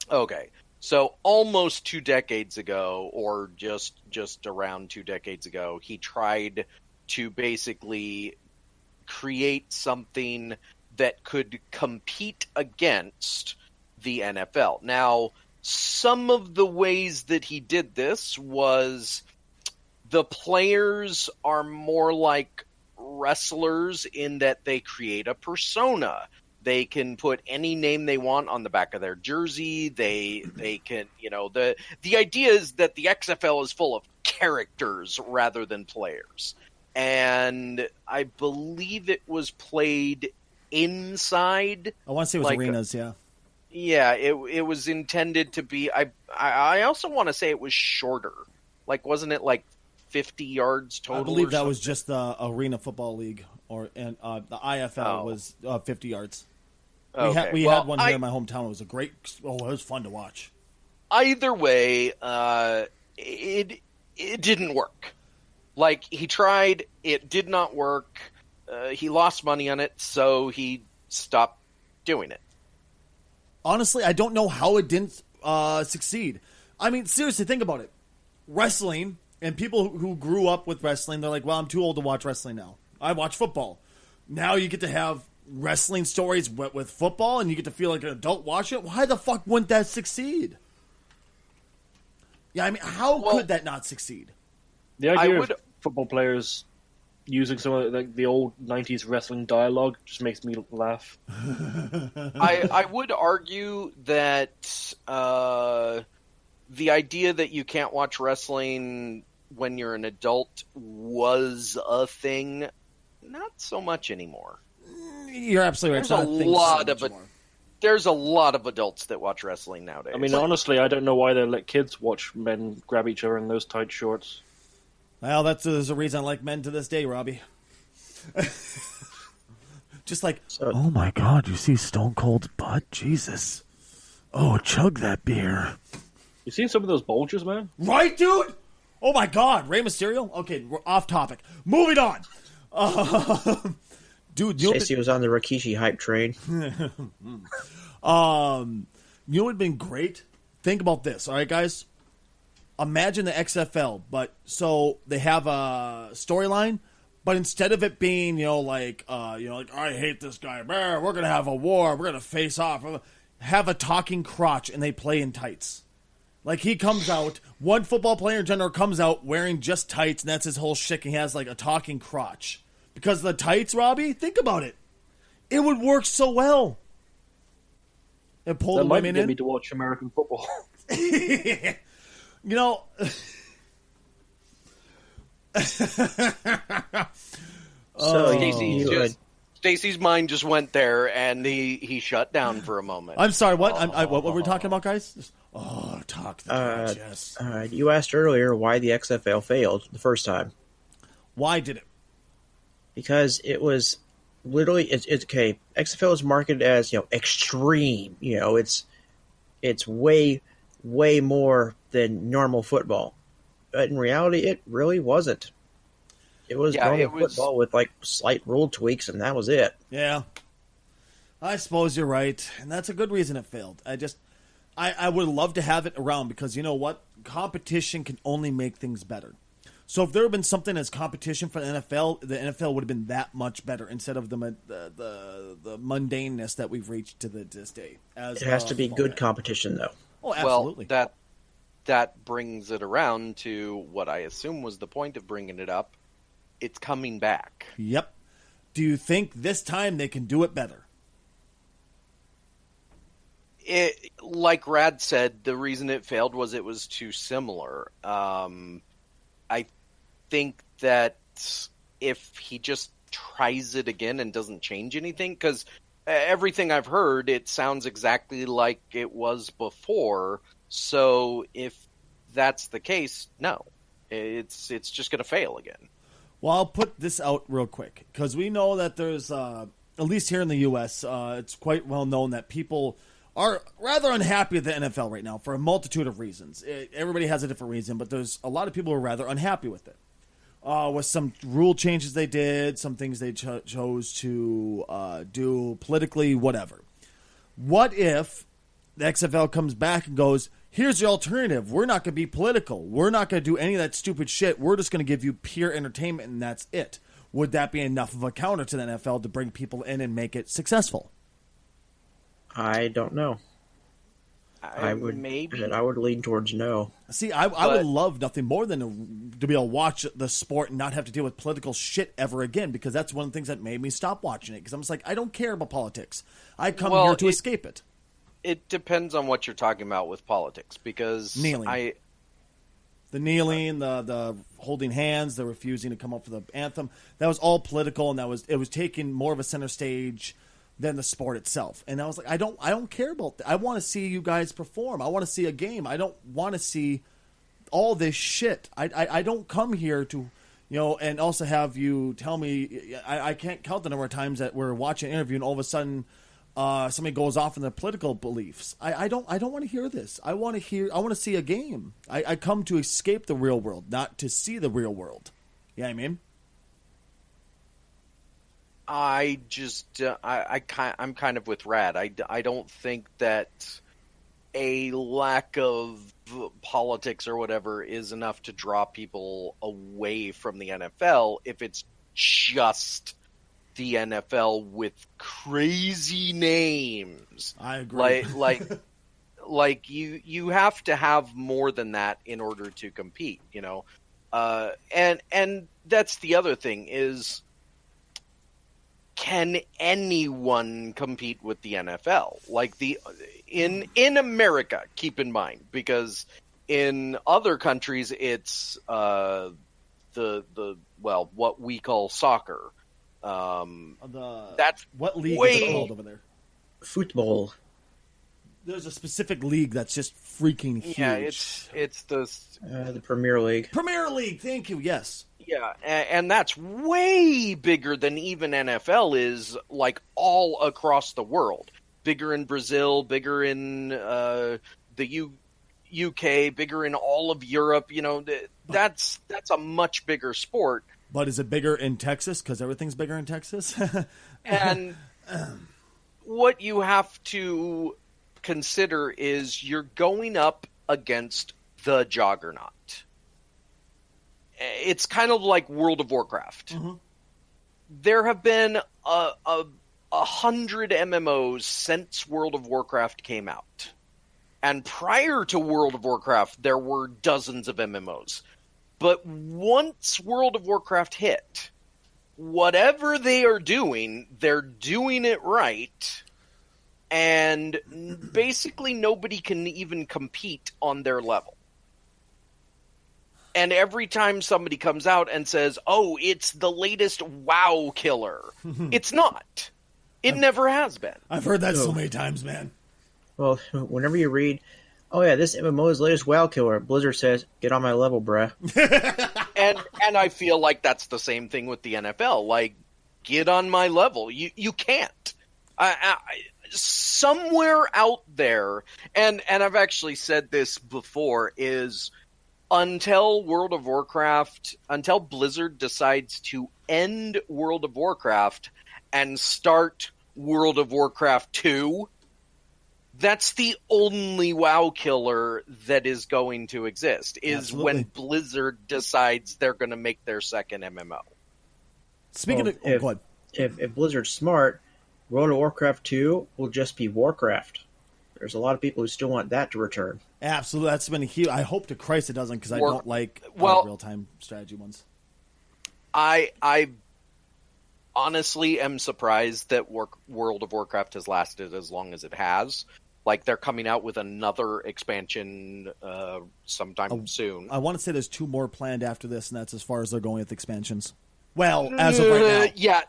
Okay, so almost 2 decades ago, or just around 2 decades ago, he tried to basically create something that could compete against the NFL. Now, some of the ways that he did this was the players are more like wrestlers in that they create a persona. They can put any name they want on the back of their jersey. They can, the idea is that the XFL is full of characters rather than players. And I believe it was played inside. I want to say it was arenas, yeah. Yeah, it was intended to be. I also want to say it was shorter. Like, wasn't it like 50 yards total? I believe that was just the Arena Football League, and the IFL was 50 yards. Okay. We had one here in my hometown. It was it was fun to watch. Either way, it didn't work. Like, he tried, it did not work. He lost money on it, so he stopped doing it. Honestly, I don't know how it didn't succeed. I mean, seriously, think about it. Wrestling, and people who grew up with wrestling, they're like, well, I'm too old to watch wrestling now. I watch football. Now you get to have wrestling stories with football, and you get to feel like an adult watch it. Why the fuck wouldn't that succeed? Yeah, I mean, how could that not succeid? The idea of football players using some of the old 90s wrestling dialogue just makes me laugh. I would argue that the idea that you can't watch wrestling when you're an adult was a thing. Not so much anymore. You're absolutely right. There's a lot of adults that watch wrestling nowadays. I mean, honestly, I don't know why they let kids watch men grab each other in those tight shorts. Well, there's a reason I like men to this day, Robbie. Just like, oh my God, you see Stone Cold's butt? Jesus. Oh, chug that beer. You seen some of those bulges, man? Right, dude? Oh my God, Rey Mysterio? Okay, we're off topic. Moving on. Dude, Stacey was on the Rikishi hype train. You know what would have been great? Think about this, all right, guys? Imagine the XFL, but so they have a storyline, but instead of it being, like I hate this guy, we're gonna have a war, we're gonna face off, have a talking crotch, and they play in tights. Like, he comes out, one football player in general comes out wearing just tights, and that's his whole shtick. He has like a talking crotch because the tights, Robbie. Think about it; it would work so well. And pull the women in. That might get me to watch American football. So Stacy's mind just went there, and he shut down for a moment. I'm sorry. What? What were we talking about, guys? Talk the talk. Yes. You asked earlier why the XFL failed the first time. Why did it? Because it was literally it's okay. XFL is marketed as extreme. It's way more than normal football, but in reality, it really wasn't. It was normal football with slight rule tweaks, and that was it. Yeah, I suppose you're right, and that's a good reason it failed. I would love to have it around because you know what, competition can only make things better. So if there had been something as competition for the NFL would have been that much better instead of the mundaneness that we've reached to this day. It has to be good competition, though. Oh, absolutely. Well, that brings it around to what I assume was the point of bringing it up. It's coming back. Yep. Do you think this time they can do it better? Like Rad said, the reason it failed was it was too similar. I think that if he just tries it again and doesn't change anything, because everything I've heard, it sounds exactly like it was before. So if that's the case, no, it's just going to fail again. Well, I'll put this out real quick because we know that there's, at least here in the U.S., it's quite well known that people are rather unhappy with the NFL right now for a multitude of reasons. Everybody has a different reason, but there's a lot of people who are rather unhappy with it. With some rule changes they did, some things they chose to do politically, whatever. What if the XFL comes back and goes, here's the alternative. We're not going to be political. We're not going to do any of that stupid shit. We're just going to give you pure entertainment, and that's it. Would that be enough of a counter to the NFL to bring people in and make it successful? I don't know. I would lean towards no. See, I would love nothing more than to be able to watch the sport and not have to deal with political shit ever again, because that's one of the things that made me stop watching it. Because I'm just like, I don't care about politics. I come here to escape it. It depends on what you're talking about with politics, because kneeling. The kneeling, the holding hands, the refusing to come up with the anthem, that was all political, and it was taking more of a center stage than the sport itself. And I was like, I don't care about that. I want to see you guys perform. I want to see a game. I don't want to see all this shit. I don't come here to, and also have you tell me, I can't count the number of times that we're watching an interview and all of a sudden somebody goes off in their political beliefs. I don't want to hear this. I want to see a game. I come to escape the real world, not to see the real world. You know what I mean? I'm kind of with Rad. I don't think that a lack of politics or whatever is enough to draw people away from the NFL if it's just the NFL with crazy names. I agree. Like you have to have more than that in order to compete, and that's the other thing is, can anyone compete with the NFL? Like in America, keep in mind, because in other countries it's what we call soccer. That's what league is it called over there? Football. There's a specific league that's just freaking huge. Yeah, it's the Premier League. Premier League, thank you. Yes. Yeah, and that's way bigger than even NFL is, like, all across the world. Bigger in Brazil, bigger in the UK, bigger in all of Europe. That's a much bigger sport. But is it bigger in Texas? Because everything's bigger in Texas. And what you have to consider is you're going up against the juggernaut. It's kind of like World of Warcraft. Mm-hmm. There have been 100 MMOs since World of Warcraft came out. And prior to World of Warcraft, there were dozens of MMOs. But once World of Warcraft hit, whatever they are doing, they're doing it right. And basically nobody can even compete on their level. And every time somebody comes out and says, "Oh, it's the latest WoW killer," it's not. It never has been. I've heard that so many times, man. Well, whenever you read, "Oh yeah, this MMO is the latest WoW killer," Blizzard says, "Get on my level, bruh." And I feel like that's the same thing with the NFL. Like, get on my level. You can't. Somewhere out there, and I've actually said this before, is until Blizzard decides to end World of Warcraft and start World of Warcraft 2, that's the only WoW killer that is going to exist, is Absolutely. when Blizzard decides they're going to make their second MMO. Speaking Well, of... go ahead. If Blizzard's smart, World of Warcraft 2 will just be Warcraft. There's a lot of people who still want that to return. Absolutely. That's been a huge... I hope to Christ it doesn't, because I don't like real-time strategy ones. I honestly am surprised that World of Warcraft has lasted as long as it has. Like, they're coming out with another expansion sometime soon. I want to say there's 2 more planned after this, and that's as far as they're going with expansions. Well, as of right now. Yeah,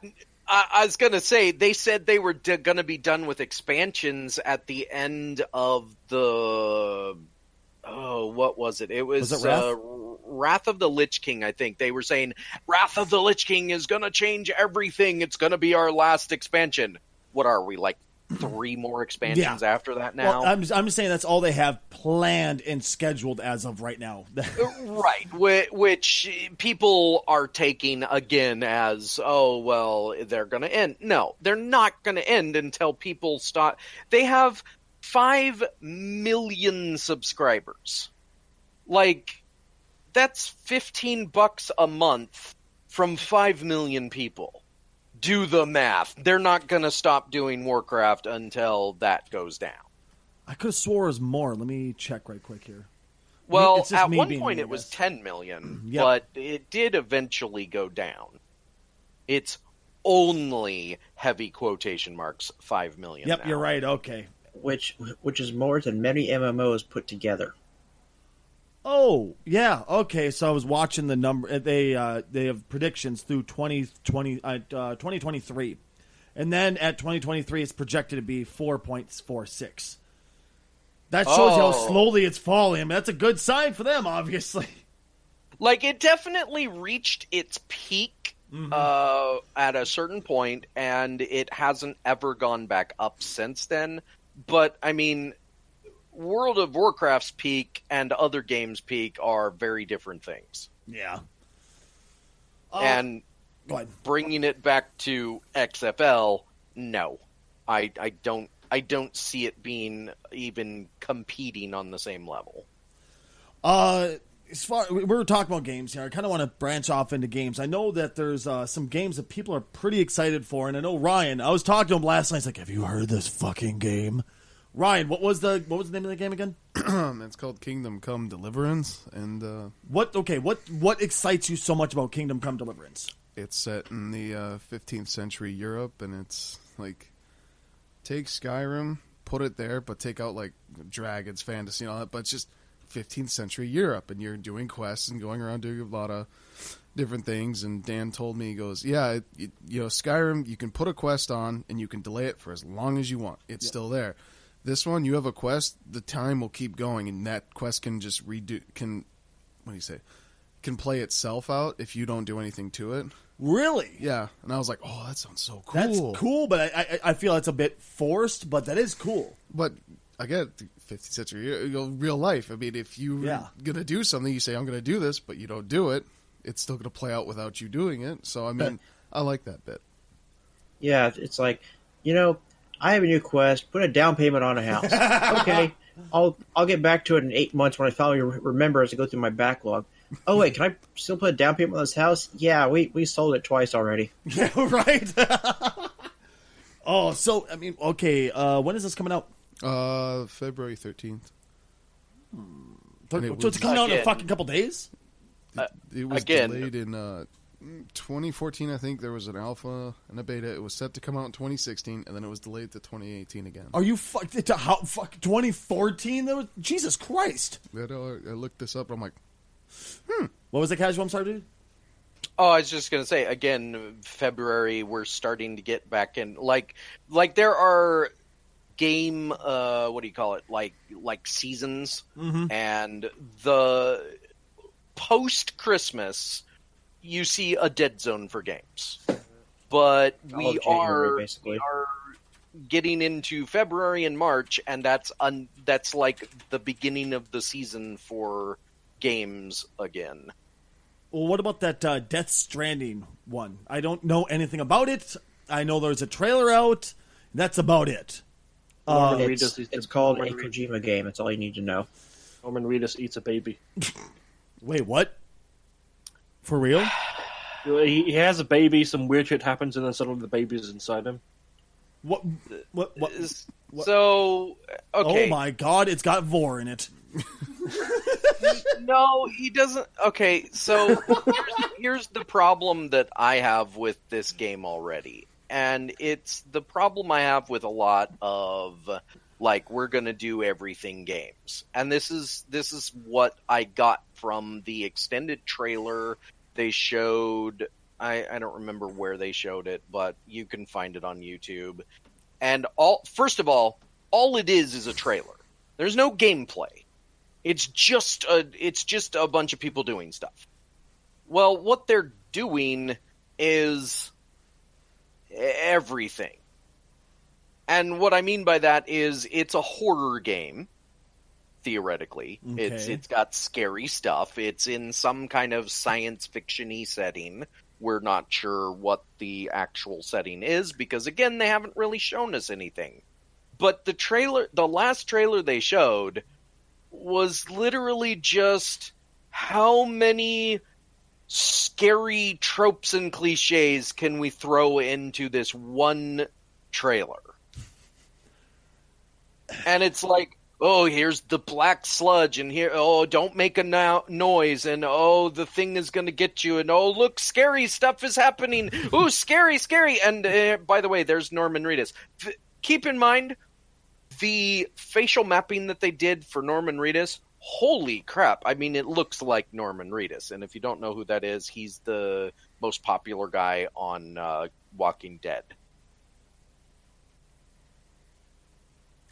I was going to say, they said they were going to be done with expansions at the end of the... Oh, what was it? It was Wrath? Wrath of the Lich King, I think. They were saying, Wrath of the Lich King is going to change everything. It's going to be our last expansion. What are we, like 3 more expansions after that now? Well, I'm just saying that's all they have planned and scheduled as of right now. Right, which people are taking again as, oh, well, they're going to end. No, they're not going to end until people stop. They have 5 million subscribers. Like, that's $15 a month from 5 million people. Do the math. They're not going to stop doing Warcraft until that goes down. I could have swore it was more. Let me check right quick here. Well, It's just at me one being point me, I it was guess. 10 million, Yep. but it did eventually go down. It's only, heavy quotation marks, 5 million Yep, now. you're right. Okay. Which is more than many MMOs put together. Oh, yeah. Okay, so I was watching the number. They have predictions through 2023. And then at 2023, it's projected to be 4.46. That shows how slowly it's falling. I mean, that's a good sign for them, obviously. Like, it definitely reached its peak at a certain point, and it hasn't ever gone back up since then. But, I mean, World of Warcraft's peak and other games' peak are very different things. Yeah. And Go ahead. bringing it back to XFL, no. I don't see it being even competing on the same level. As far we were talking about games here, I kind of want to branch off into games. I know that there's some games that people are pretty excited for, and I know Ryan. I was talking to him last night. He's like, "Have you heard this fucking game?" Ryan, what was the name of the game again? It's called Kingdom Come Deliverance, and What excites you so much about Kingdom Come Deliverance? it's set in the 15th century Europe, and it's like take Skyrim, put it there, but take out like dragons, fantasy, and all that. But it's just 15th century Europe, and you're doing quests and going around doing a lot of different things. And Dan told me, he goes, yeah, Skyrim, you can put a quest on and you can delay it for as long as you want. It's still there. This one, you have a quest, the time will keep going, and that quest can just can play itself out if you don't do anything to it. Really? Yeah. And I was like, oh, that sounds so cool. That's cool, but I feel it's a bit forced, but that is cool. But I get it, 15th century, real life. I mean, if you're going to do something, you say, I'm going to do this, but you don't do it, it's still going to play out without you doing it. So, I mean, I like that bit. Yeah, it's like, I have a new quest, put a down payment on a house. Okay, I'll get back to it in 8 months when I finally remember as I go through my backlog. Oh, wait, can I still put a down payment on this house? Yeah, we sold it twice already. Yeah, right. Oh, so, I mean, okay, when is this coming out? February 13th. So it's coming out in a fucking couple days? It was Again. delayed in 2014, I think. There was an alpha and a beta. It was set to come out in 2016, and then it was delayed to 2018 again. Are you fuck 2014? Jesus Christ. I looked this up, and I'm like, What was the casual? I'm sorry, dude. Oh, I was just gonna say again, February we're starting to get back in. Like there are game, what do you call it? Like seasons, and the post Christmas, you see a dead zone for games. But we are getting into February and March, and that's like the beginning of the season for games again. Well, what about that Death Stranding one? I don't know anything about it. I know there's a trailer out. That's about it. It's called a Kojima game. That's all you need to know. Norman Reedus eats a baby. Wait, what? For real? He has a baby, some weird shit happens, and then suddenly the baby is inside him. What? So, okay. Oh my god, it's got vor in it. No, he doesn't. Okay, so here's the problem that I have with this game already. And it's the problem I have with a lot of, like, we're going to do everything games. And this is what I got from the extended trailer they showed. I don't remember where they showed it, but you can find it on YouTube. And first of all it is a trailer. There's no gameplay. It's just a bunch of people doing stuff. Well, what they're doing is everything. And what I mean by that is it's a horror game, theoretically. Okay. It's got scary stuff. It's in some kind of science fiction-y setting. We're not sure what the actual setting is because, again, they haven't really shown us anything. But the last trailer they showed was literally just how many scary tropes and cliches can we throw into this one trailer? And it's like, oh, here's the black sludge, and here, oh, don't make a noise, and oh, the thing is going to get you, and oh, look, scary stuff is happening. Ooh, scary. And by the way, there's Norman Reedus. Keep in mind, the facial mapping that they did for Norman Reedus, holy crap. I mean, it looks like Norman Reedus. And if you don't know who that is, he's the most popular guy on Walking Dead.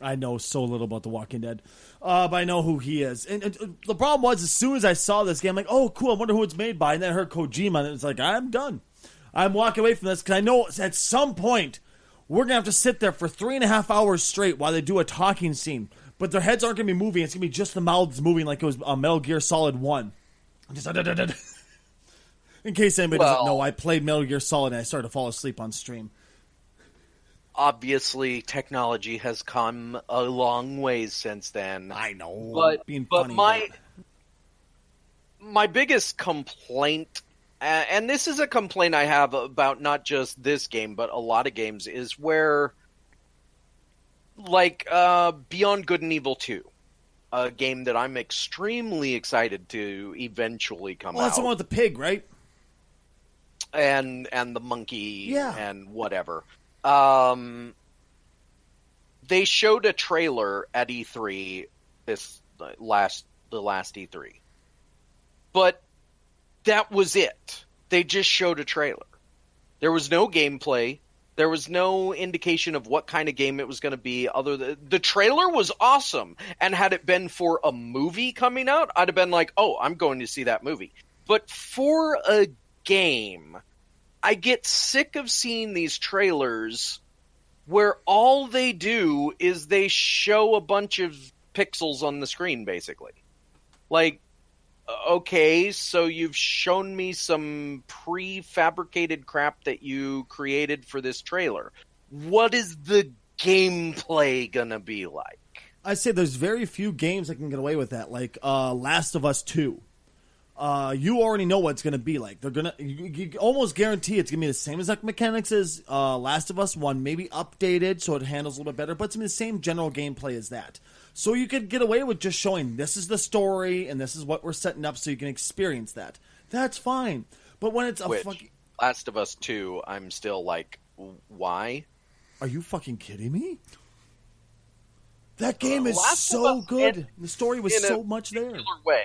I know so little about The Walking Dead, but I know who he is. And the problem was, as soon as I saw this game, I'm like, oh, cool, I wonder who it's made by. And then I heard Kojima, and it's like, I'm done. I'm walking away from this, because I know at some point, we're going to have to sit there for 3.5 hours straight while they do a talking scene. But their heads aren't going to be moving. It's going to be just the mouths moving like it was Metal Gear Solid 1. Just, in case anybody doesn't know, I played Metal Gear Solid and I started to fall asleep on stream. Obviously, technology has come a long ways since then. I know. But being funny, my biggest complaint, and this is a complaint I have about not just this game, but a lot of games, is where, like, Beyond Good and Evil 2, a game that I'm extremely excited to eventually come out. Well, that's the one with the pig, right? And the monkey, yeah, and whatever. They showed a trailer at E3 the last E3. But that was it. They just showed a trailer. There was no gameplay. There was no indication of what kind of game it was going to be. The trailer was awesome. And had it been for a movie coming out, I'd have been like, oh, I'm going to see that movie. But for a game, I get sick of seeing these trailers where all they do is they show a bunch of pixels on the screen, basically. Like, okay, so you've shown me some prefabricated crap that you created for this trailer. What is the gameplay gonna be like? I say there's very few games that can get away with that, like Last of Us 2. You already know what it's going to be like. They're gonna, you almost guarantee it's going to be the same exact mechanics as Last of Us 1, maybe updated so it handles a little bit better, but it's going to be the same general gameplay as that. So you could get away with just showing this is the story and this is what we're setting up so you can experience that. That's fine. But when it's a fucking Last of Us 2, I'm still like, why? Are you fucking kidding me? That game is so good. The story was so much there. Way.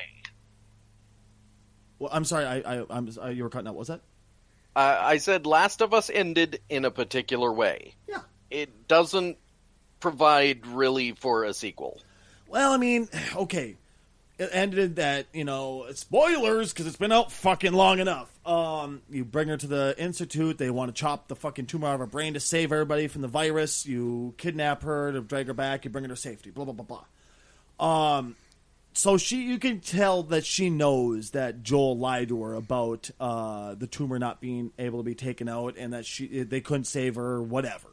Well, I'm sorry. You were cutting out. What was that? I said Last of Us ended in a particular way. Yeah. It doesn't provide really for a sequel. Well, I mean, okay. It ended that, spoilers, because it's been out fucking long enough. You bring her to the institute. They want to chop the fucking tumor out of her brain to save everybody from the virus. You kidnap her to drag her back. You bring her to safety. Blah, blah, blah, blah. So you can tell that she knows that Joel lied to her about the tumor not being able to be taken out and that they couldn't save her or whatever.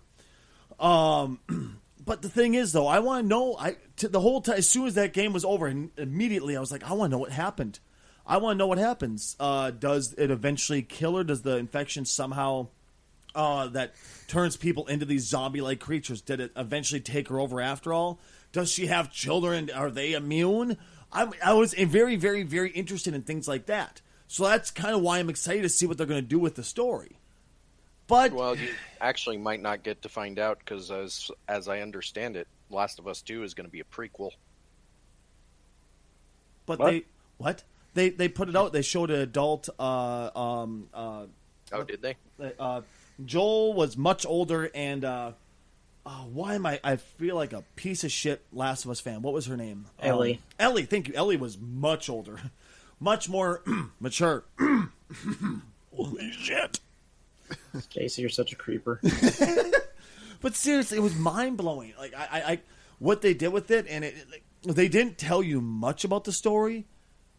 But the thing is, though, I want to know. The whole time, as soon as that game was over, and immediately I was like, I want to know what happened. I want to know what happens. Does it eventually kill her? Does the infection somehow that turns people into these zombie-like creatures? Did it eventually take her over after all? Does she have children? Are they immune? I was very, very, very interested in things like that. So that's kind of why I'm excited to see what they're going to do with the story. But Well, you actually might not get to find out because, as I understand it, Last of Us 2 is going to be a prequel. But What? they put it out. They showed an adult. Oh, did they? Joel was much older, and why am I feel like a piece of shit Last of Us fan. What was her name? Ellie. Ellie, thank you. Ellie was much older, much more mature. Holy shit. Casey, you're such a creeper. But seriously, it was mind blowing. Like I what they did with it, and they didn't tell you much about the story,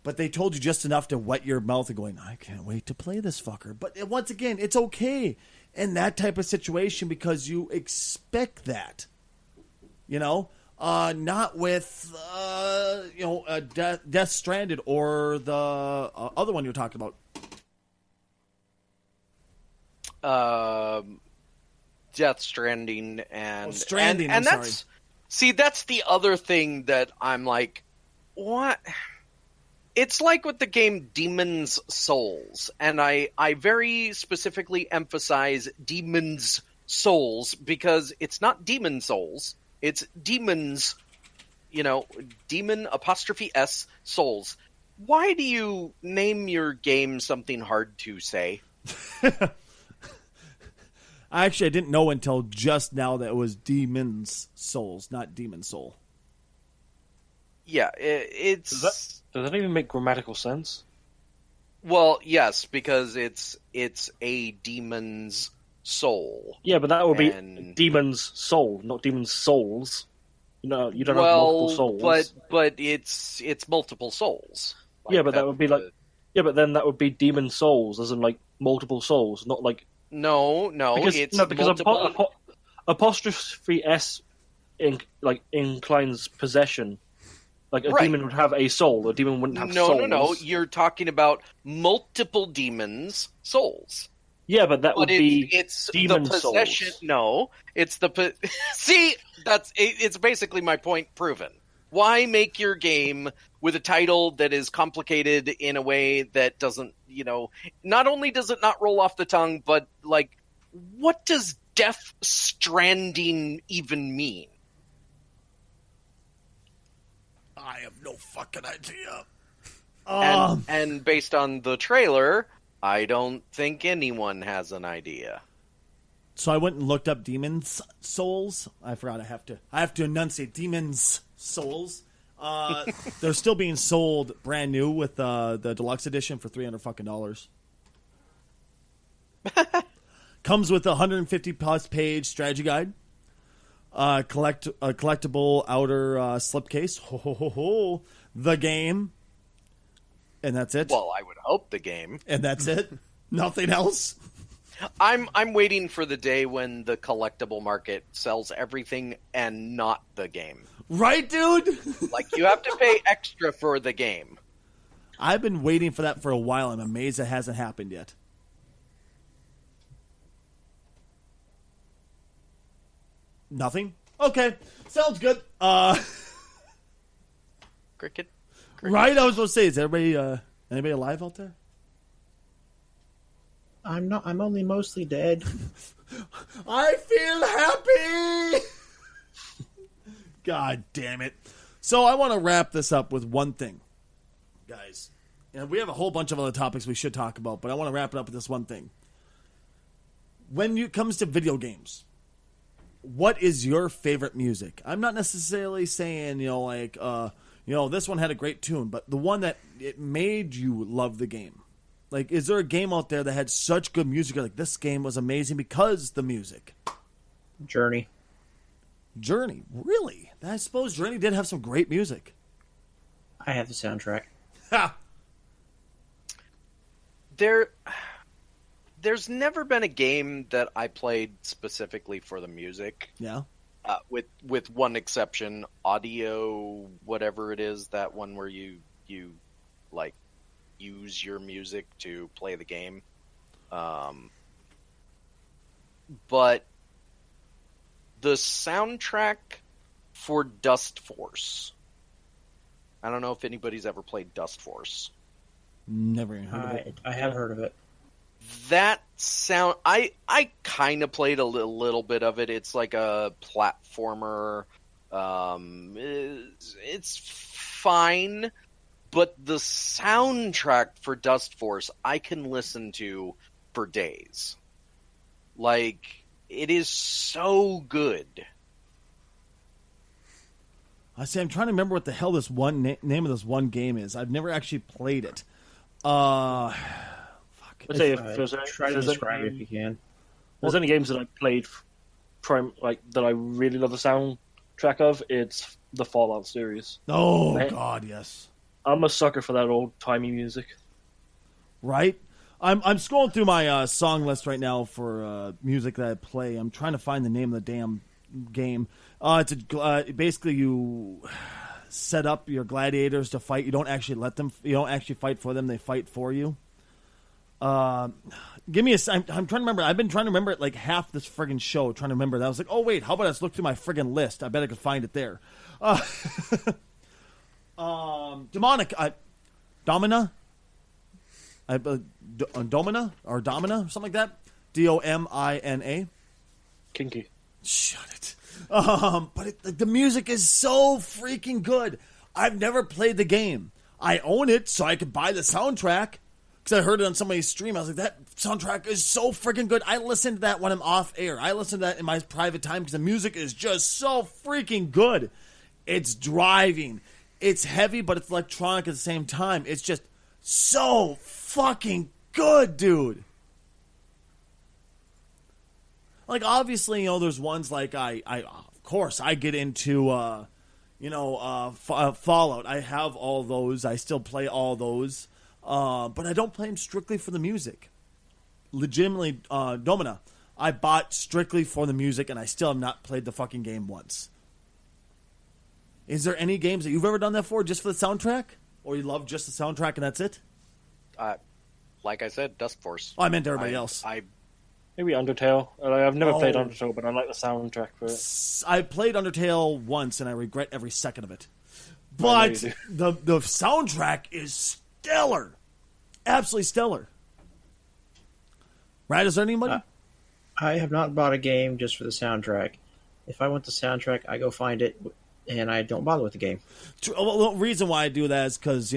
but they told you just enough to wet your mouth and going, I can't wait to play this fucker. But once again, it's okay in that type of situation because you expect that, not with Death Stranded or the other one you're talking about. Death Stranding and Stranding, and I'm that's that's the other thing that I'm like, what? It's like with the game Demon's Souls, and I very specifically emphasize Demon's Souls because it's not Demon Souls, it's Demons, Demon 'S Souls. Why do you name your game something hard to say? I didn't know until just now that it was Demon's Souls, not Demon Soul. Yeah, it's... Does that even make grammatical sense? Well, yes, because it's a demon's soul. Yeah, but that would be demon's soul, not demon's souls. You don't have multiple souls. But it's multiple souls. Yeah, but that would be but then that would be demon souls, as in like multiple souls, not like. No, because multiple... apostrophe S inclines possession. Like a demon would have a soul, a demon wouldn't have souls. No. You're talking about multiple demons' souls. Yeah, but that would be demon the possession. Souls. No, it's the see. It's basically my point proven. Why make your game with a title that is complicated in a way that doesn't, not only does it not roll off the tongue, but like, what does Death Stranding even mean? I have no fucking idea. And based on the trailer, I don't think anyone has an idea. So I went and looked up Demon's Souls. I forgot I have to enunciate Demon's Souls. They're still being sold brand new with the deluxe edition for $300. Comes with a 150 plus page strategy guide. Collectible outer slipcase. The game. And that's it. Well, I would hope the game. And that's it. Nothing else. I'm waiting for the day when the collectible market sells everything and not the game. Right, dude? Like, you have to pay extra for the game. I've been waiting for that for a while. I'm amazed it hasn't happened yet. Nothing? Okay. Sounds good. Cricket? Right? I was going to say, is everybody anybody alive out there? I'm not. I'm only mostly dead. I feel happy! God damn it. So I want to wrap this up with one thing. Guys, And we have a whole bunch of other topics we should talk about, but I want to wrap it up with this one thing. When it comes to video games, what is your favorite music? I'm not necessarily saying, this one had a great tune, but the one that it made you love the game. Like, is there a game out there that had such good music? Like, this game was amazing because the music. Journey. Journey, really? I suppose Journey did have some great music. I have the soundtrack. Ha! There's never been a game that I played specifically for the music. Yeah. With one exception, audio, whatever it is, that one where you like use your music to play the game. But the soundtrack for Dust Force. I don't know if anybody's ever played Dust Force. Never even heard of it. I have heard of it. That sound, I kind of played a little bit of it. It's like a platformer. It's fine, but the soundtrack for Dust Force I can listen to for days. Like, it is so good. I say I'm trying to remember what the hell this one name of this one game is. I've never actually played it. Fuck. Let's say Try to describe it if you can. There's any games that I played that I really love the soundtrack of, it's the Fallout series. Oh, Right? God, yes. I'm a sucker for that old-timey music. Right? I'm scrolling through my song list right now for music that I play. I'm trying to find the name of the damn game. It's basically you set up your gladiators to fight. You don't actually fight for them. They fight for you. Give me I'm trying to remember. I've been trying to remember it like half this friggin' show, trying to remember that. I was like, oh, wait, how about I just look through my friggin' list? I bet I could find it there. Demonic. Domina? Domina? Or Domina? Something like that? Domina. Kinky. Shut it. But the music is so freaking good. I've never played the game. I own it so I could buy the soundtrack because I heard it on somebody's stream. I was like, that soundtrack is so freaking good. I listen to that when I'm off air. I listen to that in my private time because the music is just so freaking good. It's driving. It's heavy, but it's electronic at the same time. It's just so fucking good, dude. Like, obviously, there's ones like of course, I get into, Fallout. I have all those. I still play all those. But I don't play them strictly for the music. Legitimately, Domina, I bought strictly for the music, and I still have not played the fucking game once. Is there any games that you've ever done that for, just for the soundtrack? Or you love just the soundtrack and that's it? Like I said, Dust Force. Oh, I meant everybody else. Maybe Undertale. I've never played Undertale, but I like the soundtrack for it. I played Undertale once, and I regret every second of it. But the soundtrack is stellar. Absolutely stellar. Right, is there anybody? I have not bought a game just for the soundtrack. If I want the soundtrack, I go find it, and I don't bother with the game. Well, the reason why I do that is because,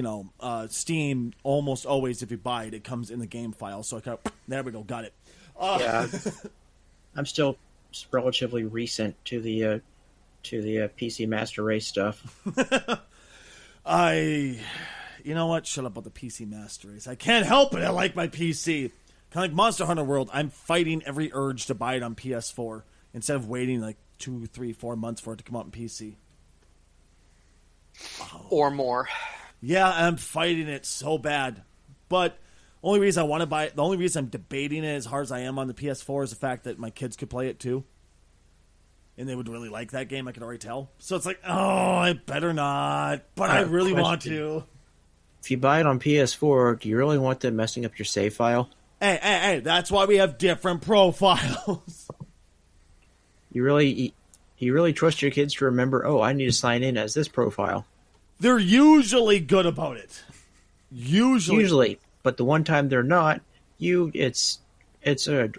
Steam, almost always, if you buy it, it comes in the game file. So there we go, got it. Yeah, I'm still relatively recent to the PC Master Race stuff. You know what? Shut up about the PC Master Race. I can't help it. I like my PC. Kind of like Monster Hunter World. I'm fighting every urge to buy it on PS4 instead of waiting like 2, 3, 4 months for it to come out on PC. Or more. Yeah, I'm fighting it so bad. But the only reason I want to buy it, the only reason I'm debating it as hard as I am on the PS4 is the fact that my kids could play it too. And they would really like that game, I can already tell. So it's like, oh, I better not. But I really want to. If you buy it on PS4, do you really want them messing up your save file? Hey, that's why we have different profiles. You really trust your kids to remember, oh, I need to sign in as this profile? They're usually good about it. Usually. But the one time they're not, it's a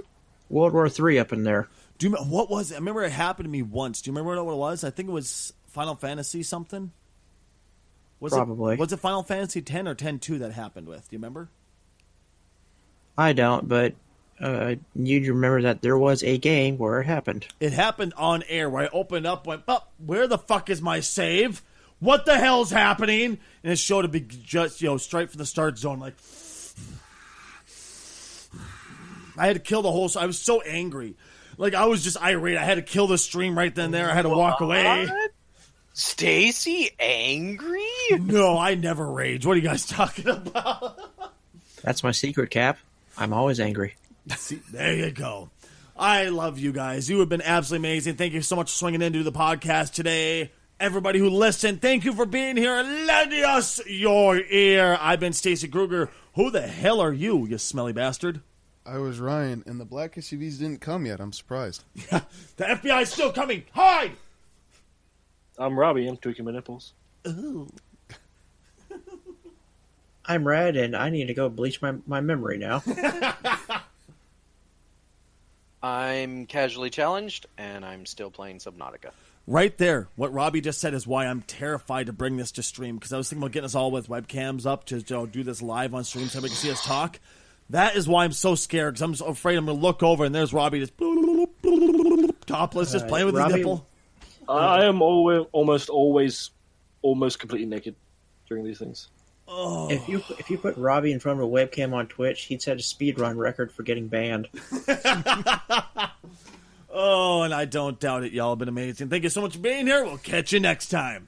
World War III up in there. What was it? I remember it happened to me once. Do you remember what it was? I think it was Final Fantasy something. Probably. Was it Final Fantasy X or X-2 that happened with? Do you remember? I don't, but you'd remember that there was a game where it happened. It happened on air where I opened up, went, oh, where the fuck is my save? What the hell's happening? And it showed to be just, straight from the start zone. Like, I had to kill the whole. I was so angry. Like, I was just irate. I had to kill the stream right then and there. I had to walk away. Stacy angry? No, I never rage. What are you guys talking about? That's my secret, Cap. I'm always angry. See, there you go. I love you guys. You have been absolutely amazing. Thank you so much for swinging into the podcast today. Everybody who listened, thank you for being here and lending us your ear. I've been Stacy Kruger. Who the hell are you, you smelly bastard? I was Ryan, and the black SUVs didn't come yet. I'm surprised. The FBI is still coming. Hide! I'm Robbie. I'm tweaking my nipples. Ooh. I'm Red, and I need to go bleach my memory now. I'm casually challenged, and I'm still playing Subnautica. Right there, what Robbie just said is why I'm terrified to bring this to stream, because I was thinking about getting us all with webcams up to do this live on stream so everybody can see us talk. That is why I'm so scared, because I'm so afraid I'm going to look over and there's Robbie just topless, just playing with his nipple. I am almost always completely naked during these things. Oh. If you put Robbie in front of a webcam on Twitch, he'd set a speedrun record for getting banned. Oh, and I don't doubt it. Y'all have been amazing. Thank you so much for being here. We'll catch you next time.